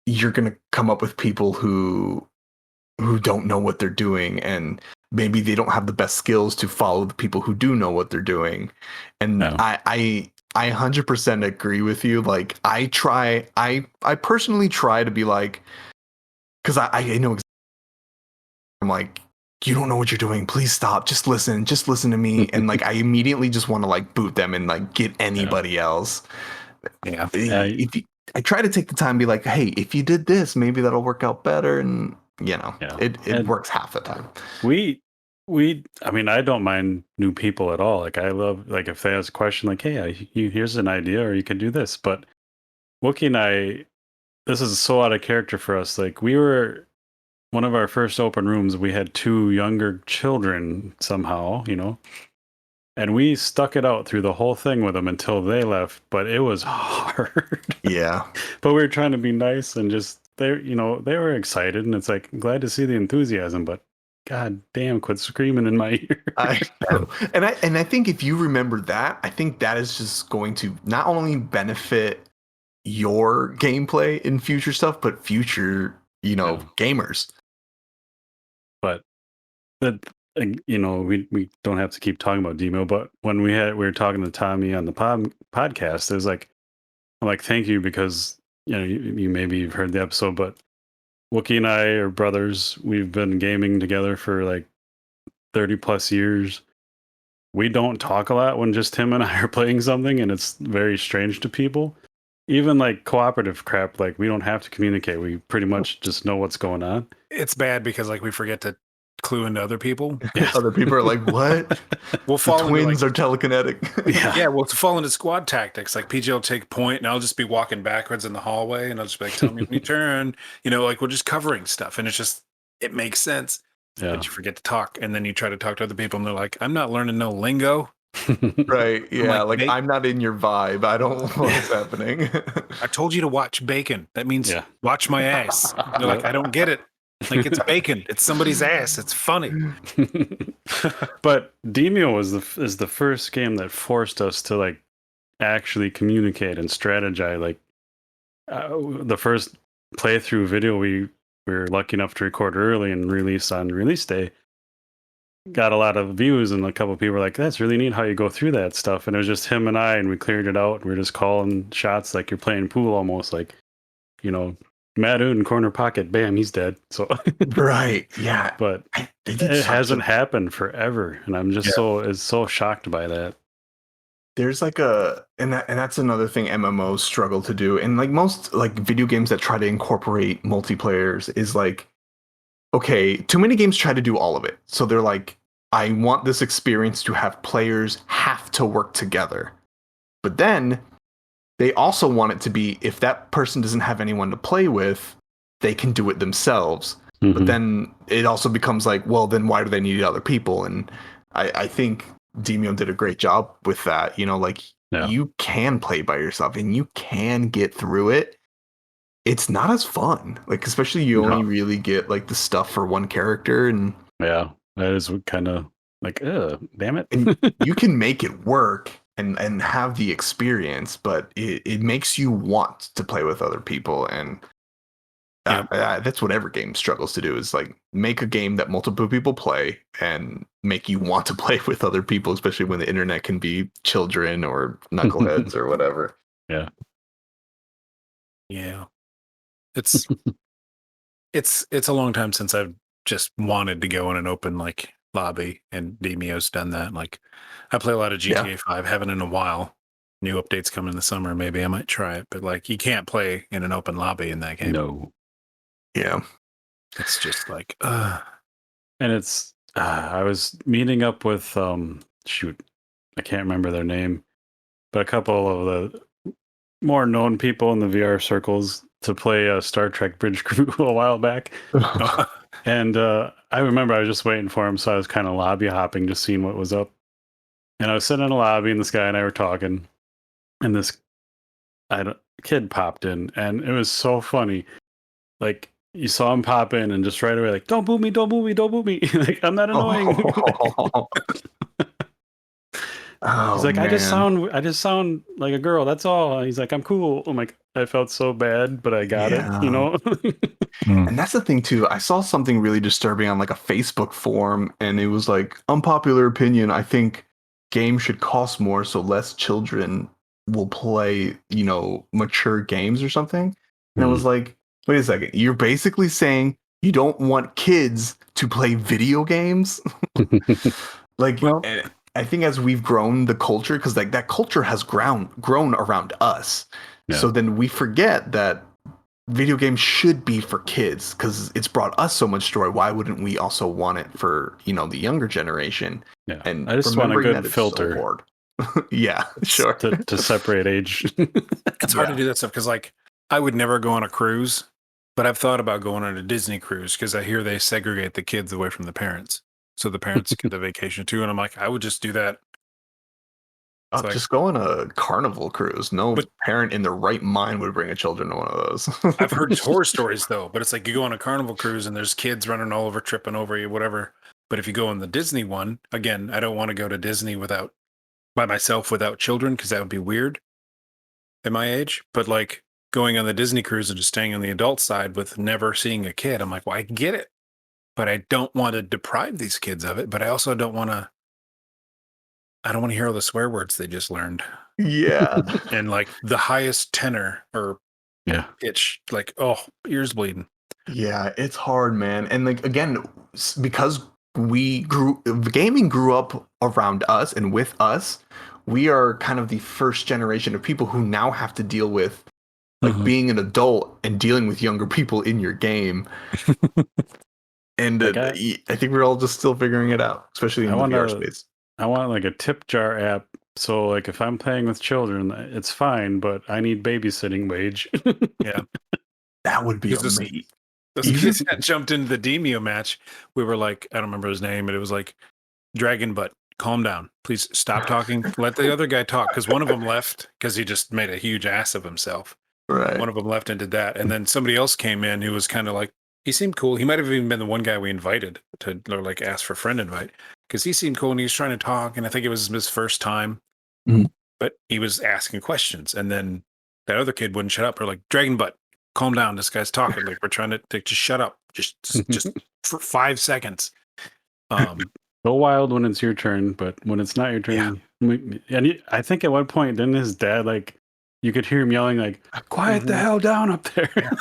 Speaker 3: you're going to come up with people who don't know what they're doing, and maybe they don't have the best skills to follow the people who do know what they're doing. And I 100% agree with you. Like I personally try to be like, because I know I'm like, you don't know what you're doing. Please stop. Just listen to me. And like, I immediately just want to like boot them and like get anybody else.
Speaker 2: Yeah.
Speaker 3: I try to take the time to be like, hey, if you did this, maybe that'll work out better. And it works half the time.
Speaker 1: I mean, I don't mind new people at all. Like I love, like if they ask a question like, hey, here's an idea, or you could do this. But Wookie and I, this is so out of character for us. Like we were, one of our first open rooms, we had 2 younger children somehow, and we stuck it out through the whole thing with them until they left, but it was hard.
Speaker 3: Yeah.
Speaker 1: But we were trying to be nice and just, they were excited, and it's like, I'm glad to see the enthusiasm, but god damn, quit screaming in my ear.
Speaker 3: I know. And I think if you remember that, I think that is just going to not only benefit your gameplay in future stuff, but future, gamers.
Speaker 1: but that we don't have to keep talking about Demo. But when we were talking to Tommy on the podcast, it was like, I'm like, thank you, because you maybe you've heard the episode, but Wookie and I are brothers. We've been gaming together for like 30 plus years. We don't talk a lot when just him and I are playing something, and it's very strange to people. Even like cooperative crap, like we don't have to communicate. We pretty much just know what's going on.
Speaker 2: It's bad because like we forget to clue into other people.
Speaker 3: Other people are like, what?
Speaker 2: We'll
Speaker 3: The
Speaker 2: fall into
Speaker 3: twins
Speaker 2: like,
Speaker 3: are telekinetic.
Speaker 2: yeah, we'll fall into squad tactics. Like PJ will take point, and I'll just be walking backwards in the hallway, and I'll just be like, "Tell me when you turn." Like we're just covering stuff, and it makes sense.
Speaker 1: Yeah.
Speaker 2: But you forget to talk, and then you try to talk to other people, and they're like, "I'm not learning no lingo."
Speaker 3: Right. Yeah.
Speaker 2: like,
Speaker 3: Like, I'm not in your vibe. I don't know what's happening.
Speaker 2: I told you to watch bacon. That means
Speaker 1: Yeah.
Speaker 2: watch my ass. They're like, I don't get it. Like, it's bacon. It's somebody's ass. It's funny.
Speaker 1: But Demio is the first game that forced us to like actually communicate and strategize. Like the first playthrough video we were lucky enough to record early and release on release day got a lot of views, and a couple of people were like, "That's really neat how you go through that stuff." And it was just him and I, and we cleared it out. We were just calling shots like you're playing pool, almost like, Matt in corner pocket, bam, he's dead. So
Speaker 3: Right. Yeah.
Speaker 1: but
Speaker 3: They did
Speaker 1: it
Speaker 3: such
Speaker 1: hasn't
Speaker 3: a-
Speaker 1: happened forever, and I'm just so shocked by that.
Speaker 3: There's like and that's another thing MMOs struggle to do. And like most like video games that try to incorporate multiplayers is like, okay, too many games try to do all of it. So they're like, I want this experience to have players have to work together. But then they also want it to be, if that person doesn't have anyone to play with, they can do it themselves. But then it also becomes like, well, then why do they need other people? And I think Demio did a great job with that. You can play by yourself and you can get through it. It's not as fun, like, especially you only really get like the stuff for one character, and
Speaker 1: yeah, that is kind of like, damn it.
Speaker 3: and you can make it work and have the experience, but it makes you want to play with other people, and that's what every game struggles to do, is like make a game that multiple people play and make you want to play with other people, especially when the internet can be children or knuckleheads or whatever.
Speaker 1: Yeah.
Speaker 2: It's it's a long time since I've just wanted to go in an open like lobby, and Demio's done that. Like, I play a lot of GTA 5, haven't in a while. New updates coming in the summer, maybe I might try it, but like you can't play in an open lobby in that game.
Speaker 1: No.
Speaker 3: Yeah.
Speaker 2: It's just like
Speaker 1: and it's I was meeting up with shoot, I can't remember their name, but a couple of the more known people in the VR circles to play Star Trek Bridge Crew a while back. And I remember I was just waiting for him, so I was kind of lobby hopping, just seeing what was up. And I was sitting in a lobby, and this guy and I were talking, and this kid popped in, and it was so funny. Like, you saw him pop in, and just right away, like, "Don't boo me, don't boo me, don't boo me!" Like, I'm not annoying. He's like,
Speaker 3: man.
Speaker 1: I just sound like a girl. That's all. He's like, I'm cool. I'm like, I felt so bad, but I got it.
Speaker 3: And that's the thing too. I saw something really disturbing on like a Facebook forum, and it was like, unpopular opinion, I think games should cost more so less children will play, mature games or something. And I was like, wait a second, you're basically saying you don't want kids to play video games? Like, well, I think as we've grown the culture, because like that culture has grown around us. Yeah. So then we forget that video games should be for kids because it's brought us so much joy. Why wouldn't we also want it for, the younger generation?
Speaker 1: Yeah.
Speaker 3: And
Speaker 1: I just want a good filter.
Speaker 3: Yeah, sure.
Speaker 1: To separate age.
Speaker 2: It's hard to do that stuff because like I would never go on a cruise, but I've thought about going on a Disney cruise because I hear they segregate the kids away from the parents. So the parents get the vacation too. And I'm like, I would just do that.
Speaker 3: Just go on a Carnival cruise. No parent in their right mind would bring a children to one of those.
Speaker 2: I've heard horror stories though, but it's like you go on a Carnival cruise and there's kids running all over, tripping over you, whatever. But if you go on the Disney one, again, I don't want to go to Disney by myself without children because that would be weird at my age. But like going on the Disney cruise and just staying on the adult side with never seeing a kid, I'm like, well, I get it. but I don't want to deprive these kids of it. But I also don't want to. I don't want to hear all the swear words they just learned.
Speaker 3: Yeah.
Speaker 2: And like the highest tenor or
Speaker 1: Yeah.
Speaker 2: pitch, like, oh, ears bleeding.
Speaker 3: Yeah, it's hard, man. And like again, because gaming grew up around us and with us, we are kind of the first generation of people who now have to deal with like
Speaker 2: Mhm.
Speaker 3: being an adult and dealing with younger people in your game. And
Speaker 1: Like
Speaker 3: I think we're all just still figuring it out, especially in the VR space.
Speaker 1: I want like a tip jar app. So like if I'm playing with children, it's fine, but I need babysitting wage.
Speaker 2: Yeah.
Speaker 3: That would be
Speaker 2: Because this-
Speaker 3: amazing.
Speaker 2: Those kids that jumped into the Demio match, we were like, I don't remember his name, but it was like, Dragon Butt, calm down. Please stop talking. Let the other guy talk. Because one of them left because he just made a huge ass of himself.
Speaker 3: Right.
Speaker 2: One of them left and did that. And then somebody else came in who was kind of like, he seemed cool. He might have even been the one guy we invited to, or like ask for friend invite, because he seemed cool and he was trying to talk. And I think it was his first time, but he was asking questions. And then that other kid wouldn't shut up. Or like, Dragon Butt, calm down. This guy's talking. Like, we're trying to just shut up. Just for 5 seconds.
Speaker 1: Go wild when it's your turn, but when it's not your turn, and I think at one point, then his dad, like, you could hear him yelling, like, "Quiet the hell down up there!"
Speaker 2: Yeah.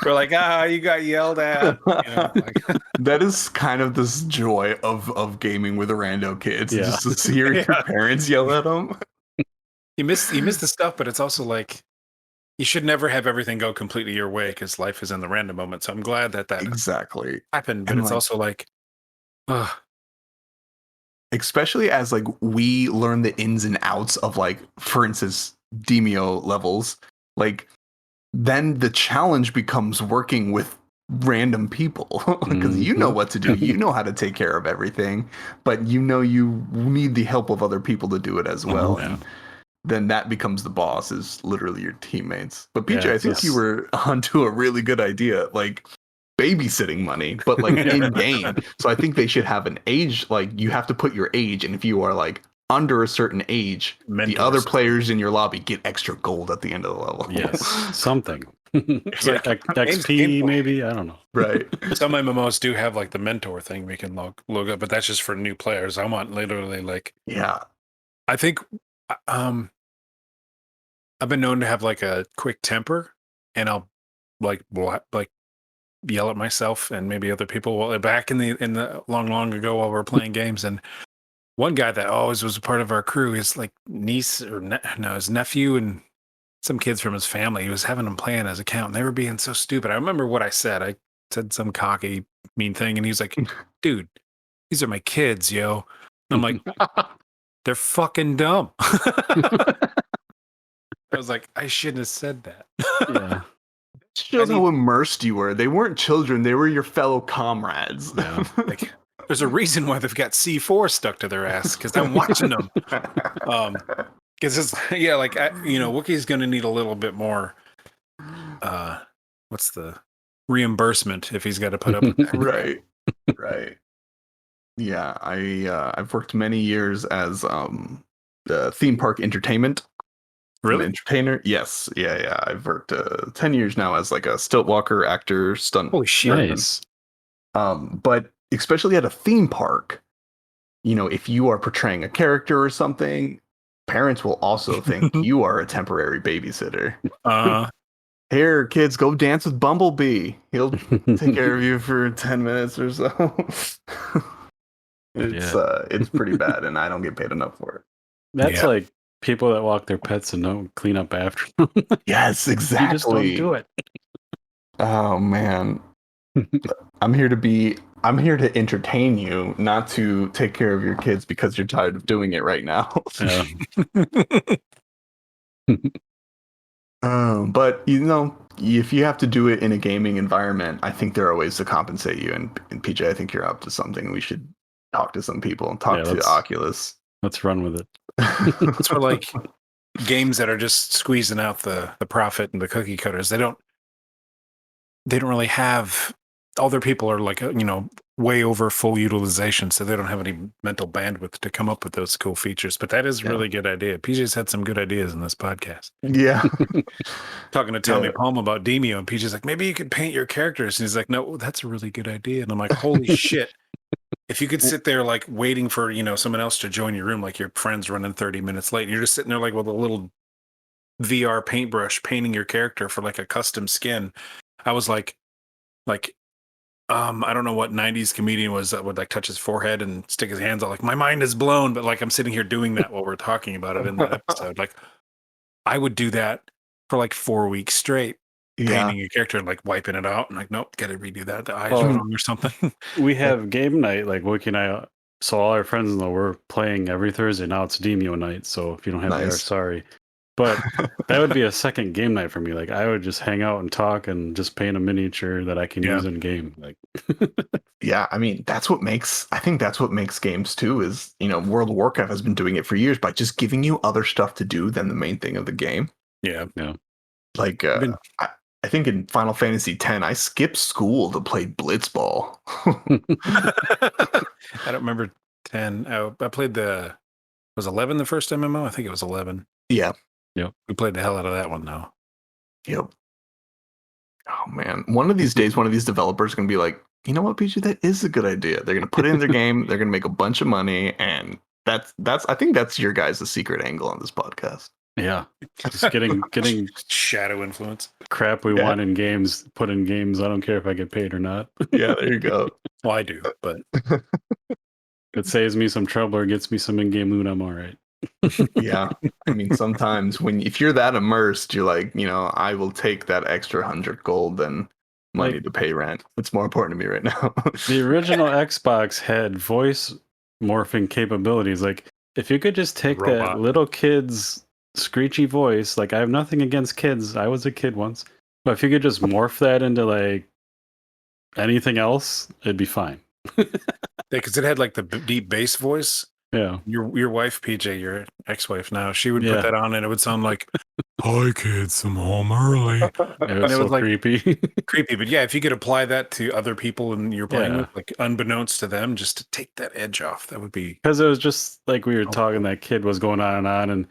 Speaker 2: We're like, you got yelled at. You know, like,
Speaker 3: that is kind of this joy of gaming with the rando kids.
Speaker 1: Yeah.
Speaker 3: Just to hear your parents yell at them.
Speaker 2: you miss the stuff, but it's also like you should never have everything go completely your way because life is in the random moment. So I'm glad that
Speaker 3: Exactly
Speaker 2: happened, but
Speaker 3: and
Speaker 2: it's
Speaker 3: like,
Speaker 2: also like,
Speaker 3: especially as like we learn the ins and outs of like, for instance, Demio levels, like then the challenge becomes working with random people because you know what to do, you know how to take care of everything, but you know you need the help of other people to do it as well. And then that becomes the boss, is literally your teammates. But PJ, I think you were onto a really good idea, like babysitting money, but like in game. So I think they should have an age, like you have to put your age, and if you are like under a certain age, the other players in your lobby get extra gold at the end of the level.
Speaker 1: Yes, something. It's like XP, maybe, I don't know.
Speaker 3: Right.
Speaker 2: Some MMOs do have like the mentor thing we can look up, but that's just for new players. I want literally like, I think I've been known to have like a quick temper, and I'll like yell at myself and maybe other people. Well, back in the long ago while we were playing games, and one guy that always was a part of our crew, his like niece or his nephew and some kids from his family. He was having them play on his account, and they were being so stupid. I remember what I said. I said some cocky, mean thing, and he was like, "Dude, these are my kids, yo." And I'm like, "They're fucking dumb." I was like, I shouldn't have said that.
Speaker 1: Yeah.
Speaker 3: Shows how immersed you were. They weren't children, they were your fellow comrades.
Speaker 2: Yeah. Like, there's a reason why they've got C4 stuck to their ass, because I'm watching them. Because it's like Wookiee's going to need a little bit more. What's the reimbursement if he's got to put up with that?
Speaker 3: Right. Yeah, I've worked many years as theme park entertainment.
Speaker 2: Really?
Speaker 3: An entertainer? Yes. Yeah. I've worked 10 years now as like a stilt walker, actor, stunt.
Speaker 2: Holy shit.
Speaker 1: Nice.
Speaker 3: But especially at a theme park, if you are portraying a character or something, parents will also think you are a temporary babysitter. Here, kids, go dance with Bumblebee. He'll take care of you for 10 minutes or so. It's pretty bad, and I don't get paid enough for it.
Speaker 1: That's like people that walk their pets and don't clean up after them.
Speaker 3: Yes, exactly.
Speaker 1: You just don't do it.
Speaker 3: Oh man. I'm here to entertain you, not to take care of your kids because you're tired of doing it right now. But if you have to do it in a gaming environment, I think there are ways to compensate you. And PJ, I think you're up to something. We should talk to some people and talk to Oculus.
Speaker 1: Let's run with it.
Speaker 2: It's for like games that are just squeezing out the profit and the cookie cutters. They don't really have, all their people are like, way over full utilization, so they don't have any mental bandwidth to come up with those cool features. But that is a really good idea. PJ's had some good ideas in this podcast.
Speaker 3: Yeah.
Speaker 2: Talking to Tommy Palm about Demio, and PJ's like, maybe you could paint your characters. And he's like, no, that's a really good idea. And I'm like, holy shit. If you could sit there like waiting for, someone else to join your room, like your friend's running 30 minutes late, and you're just sitting there like with a little VR paintbrush painting your character for like a custom skin. I was like, I don't know what 90s comedian was that would like touch his forehead and stick his hands out. Like, my mind is blown, but like I'm sitting here doing that while we're talking about it in that episode. Like, I would do that for like 4 weeks straight, painting a character and like wiping it out and like, nope, gotta redo that. The eyes are wrong or something.
Speaker 1: We have game night, like Wookie and I, so all our friends know we're playing every Thursday. Now it's Demio night, so if you don't have VR, sorry. But that would be a second game night for me. Like, I would just hang out and talk and just paint a miniature that I can use in game. Like,
Speaker 3: yeah, I mean, I think that's what makes games too, is, World of Warcraft has been doing it for years by just giving you other stuff to do than the main thing of the game.
Speaker 2: Yeah.
Speaker 3: Like, I think in Final Fantasy X, I skipped school to play Blitzball.
Speaker 2: I don't remember 10. I played was 11 the first MMO? I think it was 11.
Speaker 3: Yeah.
Speaker 1: Yep.
Speaker 2: We played the hell out of that one, though.
Speaker 3: Yep. Oh, man. One of these days, one of these developers is going to be like, you know what, PJ, that is a good idea. They're going to put it in their game. They're going to make a bunch of money. And I think that's your guys' secret angle on this podcast.
Speaker 1: Yeah. Just getting
Speaker 2: shadow influence.
Speaker 1: Crap we want in games, put in games. I don't care if I get paid or not.
Speaker 3: Yeah, there you go.
Speaker 2: Well, I do, but
Speaker 1: it saves me some trouble or gets me some in-game loot, I'm all right.
Speaker 3: Yeah, I mean, sometimes if you're that immersed, you're like, I will take that extra 100 gold than money to pay rent. It's more important to me right now.
Speaker 1: The original Xbox had voice morphing capabilities. Like, if you could just take that little kid's screechy voice, like, I have nothing against kids. I was a kid once. But if you could just morph that into like anything else, it'd be fine.
Speaker 2: because it had like the deep bass voice.
Speaker 1: Yeah.
Speaker 2: Your wife, PJ, your ex-wife now, she would put that on and it would sound like, hi kids, I'm home early.
Speaker 1: It was so like, creepy.
Speaker 2: Creepy, but yeah, if you could apply that to other people and you're playing with, like, unbeknownst to them, just to take that edge off, that would be...
Speaker 1: Because it was just like we were talking, that kid was going on and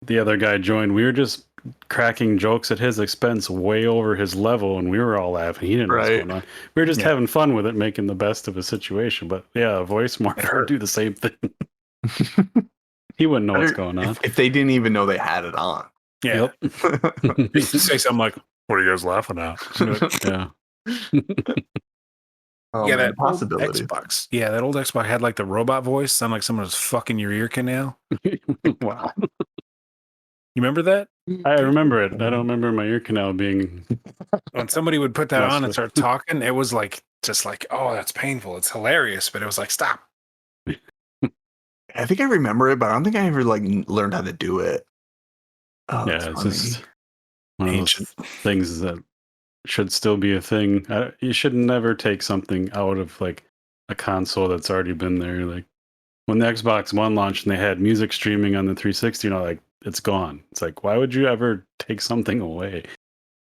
Speaker 1: the other guy joined. We were just cracking jokes at his expense way over his level, and we were all laughing. He didn't know what's going on. We were just having fun with it, making the best of a situation. But yeah, a voice morph would do the same thing. He wouldn't know what's going on.
Speaker 3: If they didn't even know they had it on.
Speaker 2: Yeah. Yep. Say something like, what are you guys laughing at?
Speaker 1: Yeah.
Speaker 2: That possibility. Xbox. Yeah, that old Xbox had like the robot voice, sound like someone was fucking your ear canal.
Speaker 1: Wow.
Speaker 2: You remember that?
Speaker 1: I remember it. I don't remember my ear canal being...
Speaker 2: When somebody would put that on and start talking, it was like, just like, oh, that's painful. It's hilarious. But it was like, stop.
Speaker 3: I think I remember it, but I don't think I ever like learned how to do it.
Speaker 1: Oh, yeah, it's just one of those things that should still be a thing. You should never take something out of like a console that's already been there. Like when the Xbox One launched and they had music streaming on the 360, like, it's gone. It's like, why would you ever take something away?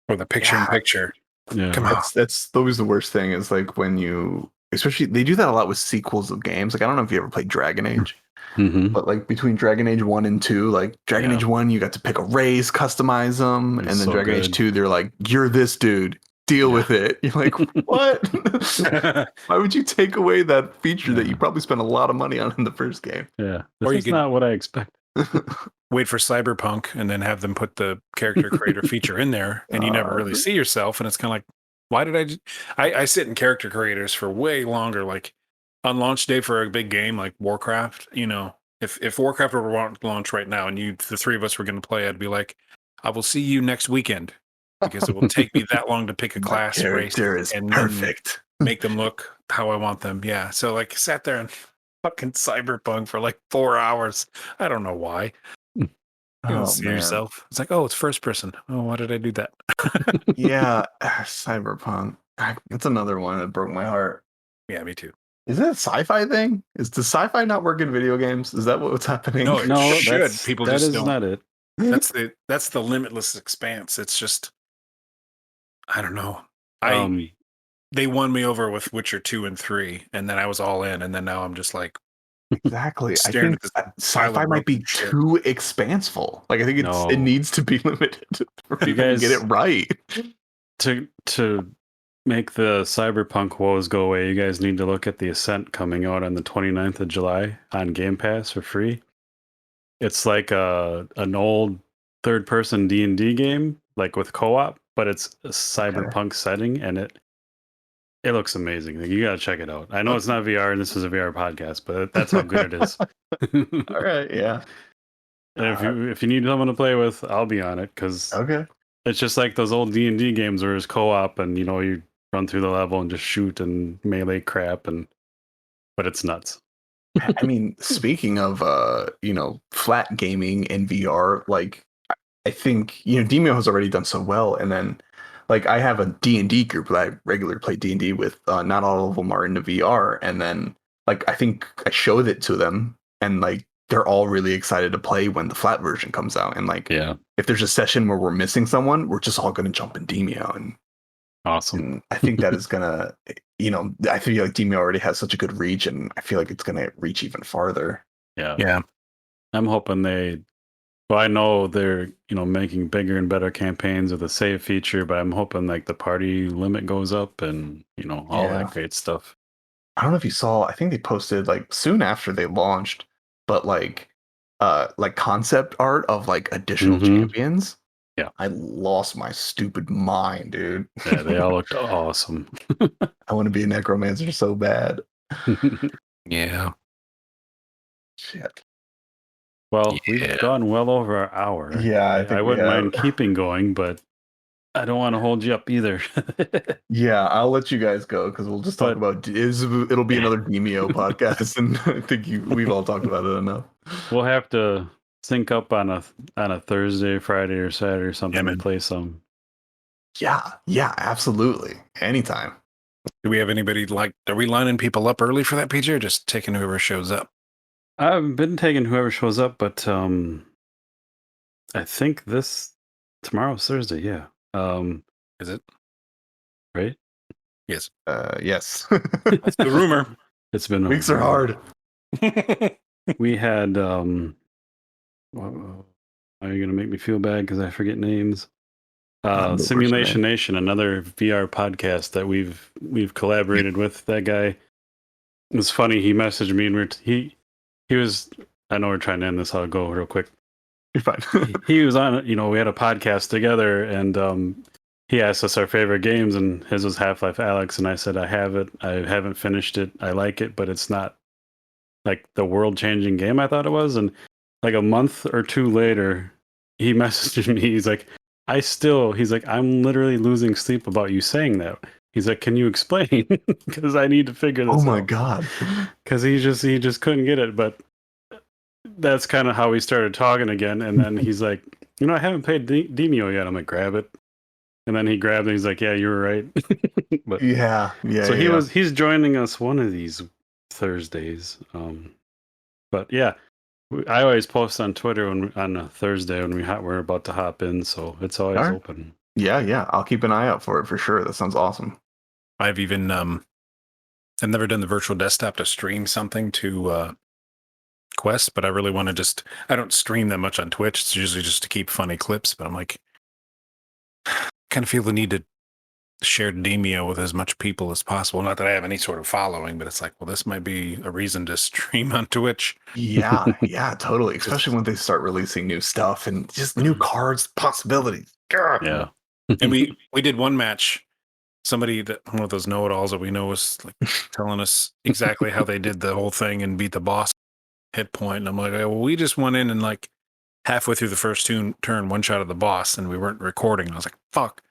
Speaker 2: Or the picture-in-picture.
Speaker 1: Yeah,
Speaker 2: come on.
Speaker 3: That's always the worst thing. Is like when you, especially they do that a lot with sequels of games. Like, I don't know if you ever played Dragon Age. But like between Dragon Age 1 and 2, like Dragon Age 1, you got to pick a race, customize them, and then Dragon Age 2, they're like, you're this dude, deal with it. You're like, what? Why would you take away that feature that you probably spent a lot of money on in the first game?
Speaker 1: Yeah, that's not what I expect.
Speaker 2: Wait for Cyberpunk and then have them put the character creator feature in there, and you never really see yourself, and it's kind of like, why did I sit in character creators for way longer, like on launch day for a big game like Warcraft. If Warcraft were to launch right now and the three of us were going to play, I'd be like, I will see you next weekend, because it will take me that long to pick a class race
Speaker 3: and perfect.
Speaker 2: Make them look how I want them. Yeah. So like sat there and fucking Cyberpunk for like 4 hours. I don't know why. You don't see yourself. It's like, oh, it's first person. Oh, why did I do that?
Speaker 3: Yeah, Cyberpunk. That's another one that broke my heart.
Speaker 2: Yeah, me too.
Speaker 3: Is that a sci-fi thing? Does sci-fi not work in video games? Is that what's happening?
Speaker 2: No, it should. People
Speaker 1: that
Speaker 2: just
Speaker 1: is
Speaker 2: don't.
Speaker 1: Not it.
Speaker 2: That's the limitless expanse. It's just, I don't know. they won me over with Witcher 2 and 3, and then I was all in, and then now I'm just like
Speaker 3: Exactly. I
Speaker 2: staring
Speaker 3: think
Speaker 2: at this pile
Speaker 3: sci-fi
Speaker 2: of
Speaker 3: might be
Speaker 2: broken shit.
Speaker 3: too expanseful. Like I think it
Speaker 1: No.
Speaker 3: needs to be limited for
Speaker 1: You
Speaker 3: people to get it
Speaker 1: guys-
Speaker 3: right.
Speaker 1: To make the cyberpunk woes go away, you guys need to look at the Ascent coming out on the 29th of July on Game Pass for free. It's like an old third-person D&D game, like with co-op, but it's a cyberpunk setting, and it looks amazing. Like, you gotta check it out. I know it's not VR, and this is a VR podcast, but that's how good it is.
Speaker 3: All right, yeah.
Speaker 1: And if you need someone to play with, I'll be on it, because
Speaker 3: Okay.
Speaker 1: it's just like those old D&D games where it's co-op, and you run through the level and just shoot and melee crap, but it's nuts.
Speaker 3: I mean, speaking of flat gaming in VR, like I think Demio has already done so well, and then like I have a D&D group that I regularly play D&D with. Not all of them are into VR, and then like I think I showed it to them, and like they're all really excited to play when the flat version comes out. And like,
Speaker 1: Yeah,
Speaker 3: if there's a session where we're missing someone, we're just all going to jump in Demio, and
Speaker 1: awesome.
Speaker 3: I think that is gonna, I feel like Demio already has such a good reach, and I feel like it's gonna reach even farther.
Speaker 1: Yeah. I'm hoping well, I know they're making bigger and better campaigns with a save feature, but I'm hoping like the party limit goes up and all that great stuff.
Speaker 3: I don't know if you saw, I think they posted like soon after they launched, but like concept art of like additional champions.
Speaker 1: Yeah.
Speaker 3: I lost my stupid mind, dude.
Speaker 1: Yeah, they all looked awesome.
Speaker 3: I want to be a necromancer so bad.
Speaker 2: Yeah.
Speaker 3: Shit.
Speaker 1: Well, we've gone well over our hour.
Speaker 3: Yeah, I think
Speaker 1: I wouldn't mind keeping going, but I don't want to hold you up either.
Speaker 3: Yeah, I'll let you guys go because we'll just talk about it'll be another Demio podcast, and I think we've all talked about it enough.
Speaker 1: We'll have to sync up on a Thursday, Friday, or Saturday or something and play some.
Speaker 3: Yeah, absolutely. Anytime.
Speaker 2: Do we have anybody are we lining people up early for that, PJ, or just taking whoever shows up?
Speaker 1: I've been taking whoever shows up, but I think tomorrow's Thursday, yeah.
Speaker 2: Is it?
Speaker 1: Right?
Speaker 2: Yes.
Speaker 3: Yes.
Speaker 2: That's the rumor.
Speaker 1: It's been
Speaker 3: weeks are hard.
Speaker 1: We had are you gonna make me feel bad because I forget names? Simulation Nation, another VR podcast that we've collaborated with. That guy, it was funny. He messaged me and he was. I know we're trying to end this. I'll go real quick.
Speaker 3: You're fine.
Speaker 1: He was on. We had a podcast together, and he asked us our favorite games, and his was Half-Life Alyx, and I said I have it. I haven't finished it. I like it, but it's not like the world-changing game I thought it was. And like a month or two later, he messaged me. He's like, I'm literally losing sleep about you saying that. He's like, can you explain? Because I need to figure this out.
Speaker 3: Oh my god.
Speaker 1: Because he just couldn't get it. But that's kind of how we started talking again. And then he's like, I haven't played Demio yet. I'm like, grab it. And then he grabbed it. He's like, yeah, you were right. But
Speaker 3: yeah.
Speaker 1: So he's joining us one of these Thursdays. But yeah, I always post on Twitter on a Thursday when we're about to hop in, so it's always open.
Speaker 3: Yeah. I'll keep an eye out for it for sure. That sounds awesome.
Speaker 2: I've even I've never done the virtual desktop to stream something to Quest, but I really want to I don't stream that much on Twitch. It's usually just to keep funny clips, but I'm like, kind of feel the need to share Demio with as much people as possible. Not that I have any sort of following, but it's like, well, this might be a reason to stream on Twitch.
Speaker 3: Yeah, totally. Especially when they start releasing new stuff and just new cards, possibilities.
Speaker 1: Yeah.
Speaker 2: And we did one match. Somebody one of those know-it-alls that we know was like telling us exactly how they did the whole thing and beat the boss hit point. And I'm like, well, we just went in and like halfway through the first turn, one shot of the boss, and we weren't recording. I was like, fuck.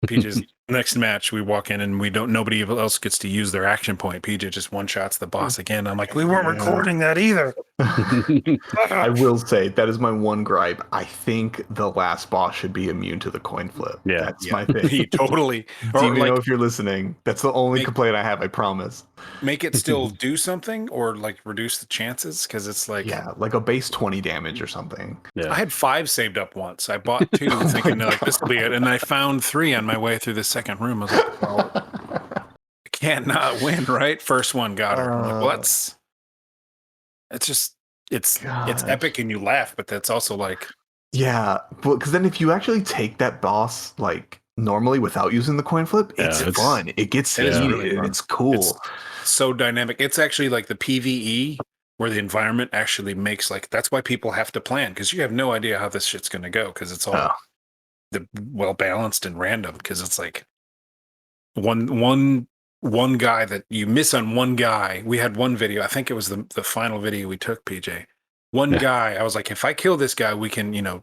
Speaker 2: PJ's next match, we walk in and nobody else gets to use their action point. PJ just one shots the boss again. I'm like, we weren't recording that either.
Speaker 3: I will say that is my one gripe. I think the last boss should be immune to the coin flip.
Speaker 1: Yeah,
Speaker 3: that's my thing.
Speaker 2: Totally.
Speaker 3: Demio, if you're listening, that's the only complaint I have. I promise.
Speaker 2: Make it still do something, or like reduce the chances, because it's like
Speaker 3: like a base 20 damage or something.
Speaker 1: Yeah.
Speaker 2: I had 5 saved up once. I bought 2 thinking like this will be it, and I found 3 on my way through the second room. I was like, well, can't not win, right? First one got her. I'm like, well, it's just it's
Speaker 3: Gosh.
Speaker 2: epic and you laugh, but that's also like
Speaker 3: Yeah, but because then if you actually take that boss like normally without using the coin flip, it's fun. It gets
Speaker 2: It is
Speaker 3: heated
Speaker 2: really
Speaker 3: and
Speaker 2: fun.
Speaker 3: it's cool.
Speaker 2: It's so dynamic. It's actually like the PvE where the environment actually makes like that's why people have to plan because you have no idea how this shit's gonna go because it's all the well balanced and random because it's like one guy that you miss on one guy. We had one video. I think it was the final video we took, PJ. One guy, I was like, if I kill this guy, we can,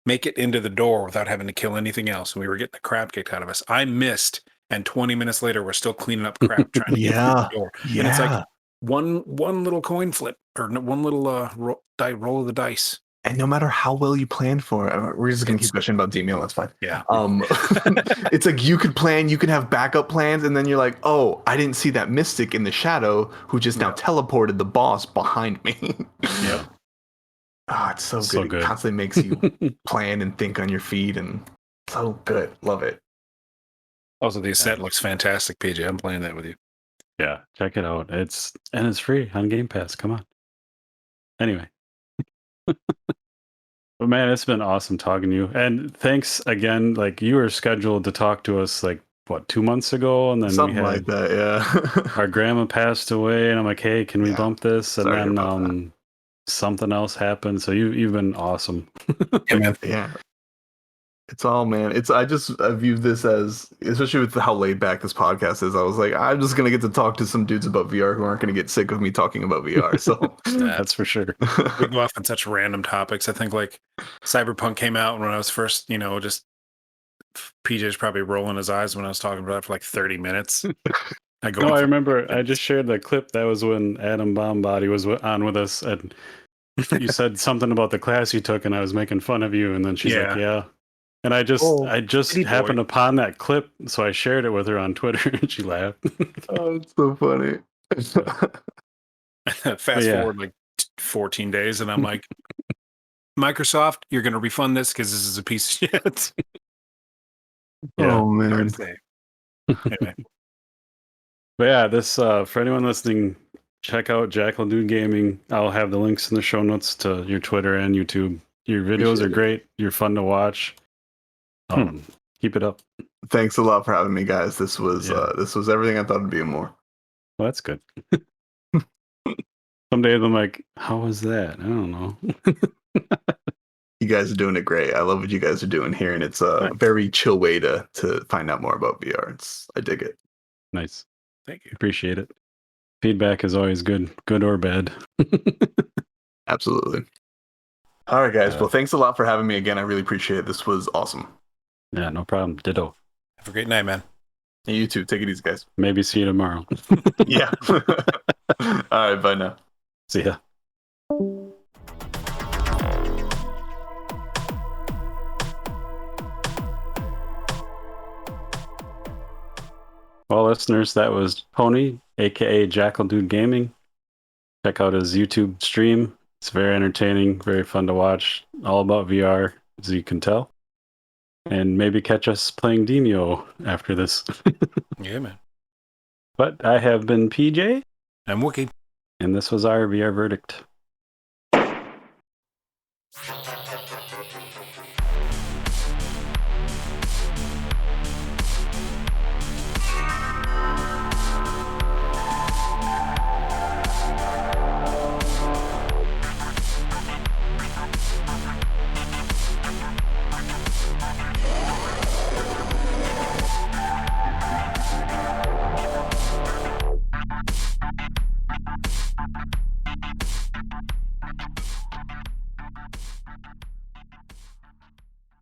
Speaker 2: make it into the door without having to kill anything else. And we were getting the crap kicked out of us. I missed, and 20 minutes later, we're still cleaning up crap trying to get through the door. And it's like one little coin flip or one little roll of the dice.
Speaker 3: And no matter how well you plan for it, we're just gonna keep gushing about Demio. That's fine.
Speaker 2: Yeah.
Speaker 3: It's like you could plan, you can have backup plans, and then you're like, oh, I didn't see that mystic in the shadow who just now teleported the boss behind me.
Speaker 2: Yeah.
Speaker 3: Oh, it's so good. It constantly makes you plan and think on your feet, and so good. Love it.
Speaker 2: Also, the Ascent looks fantastic, PJ. I'm playing that with you.
Speaker 1: Yeah, check it out. It's free on Game Pass. Come on. Anyway. But man, it's been awesome talking to you. And thanks again. Like you were scheduled to talk to us like what 2 months ago, and then
Speaker 3: Something
Speaker 1: we had
Speaker 3: like that. Yeah.
Speaker 1: our grandma passed away, and I'm like, hey, can we bump this? And
Speaker 3: Sorry
Speaker 1: then something else happened. So you've been awesome.
Speaker 3: Yeah. It's all, man. I view this as, especially with how laid back this podcast is. I was like, I'm just gonna get to talk to some dudes about VR who aren't gonna get sick of me talking about VR. So
Speaker 1: that's for sure.
Speaker 2: We go off on such random topics. I think like Cyberpunk came out when I was first, just PJ's probably rolling his eyes when I was talking about it for like 30 minutes.
Speaker 1: I remember I just shared that clip. That was when Adam Bombody was on with us, and you said something about the class you took, and I was making fun of you, and then she's like, yeah. And I just happened upon that clip, so I shared it with her on Twitter, and she laughed.
Speaker 3: Oh, it's so funny.
Speaker 2: Fast forward like 14 days, and I'm like, Microsoft, you're going to refund this because this is a piece of shit.
Speaker 3: Oh, man.
Speaker 2: Anyway.
Speaker 1: But yeah, this for anyone listening, check out JackaldudeGaming. I'll have the links in the show notes to your Twitter and YouTube. Your videos are great. You're fun to watch. Keep it up.
Speaker 3: Thanks a lot for having me, guys. This was everything I thought it'd be and more.
Speaker 1: Well, that's good. Some days I'm like, how was that? I don't know.
Speaker 3: You guys are doing it great. I love what you guys are doing here, and it's a very chill way to find out more about VR. I dig it.
Speaker 1: Nice.
Speaker 2: Thank you.
Speaker 1: Appreciate it. Feedback is always good or bad.
Speaker 3: Absolutely. All right, guys. Well, thanks a lot for having me again. I really appreciate it. This was awesome.
Speaker 1: Yeah, no problem. Ditto.
Speaker 2: Have a great night, man.
Speaker 3: And you too. Take it easy, guys.
Speaker 1: Maybe see you tomorrow.
Speaker 3: Yeah. All right. Bye now.
Speaker 1: See ya. Well, listeners, that was Pony, aka JackaldudeGaming. Check out his YouTube stream. It's very entertaining, very fun to watch. All about VR, as you can tell. And maybe catch us playing Demio after this.
Speaker 2: Yeah, man.
Speaker 1: But I have been PJ.
Speaker 2: I'm Wookie.
Speaker 1: And this was our VR verdict.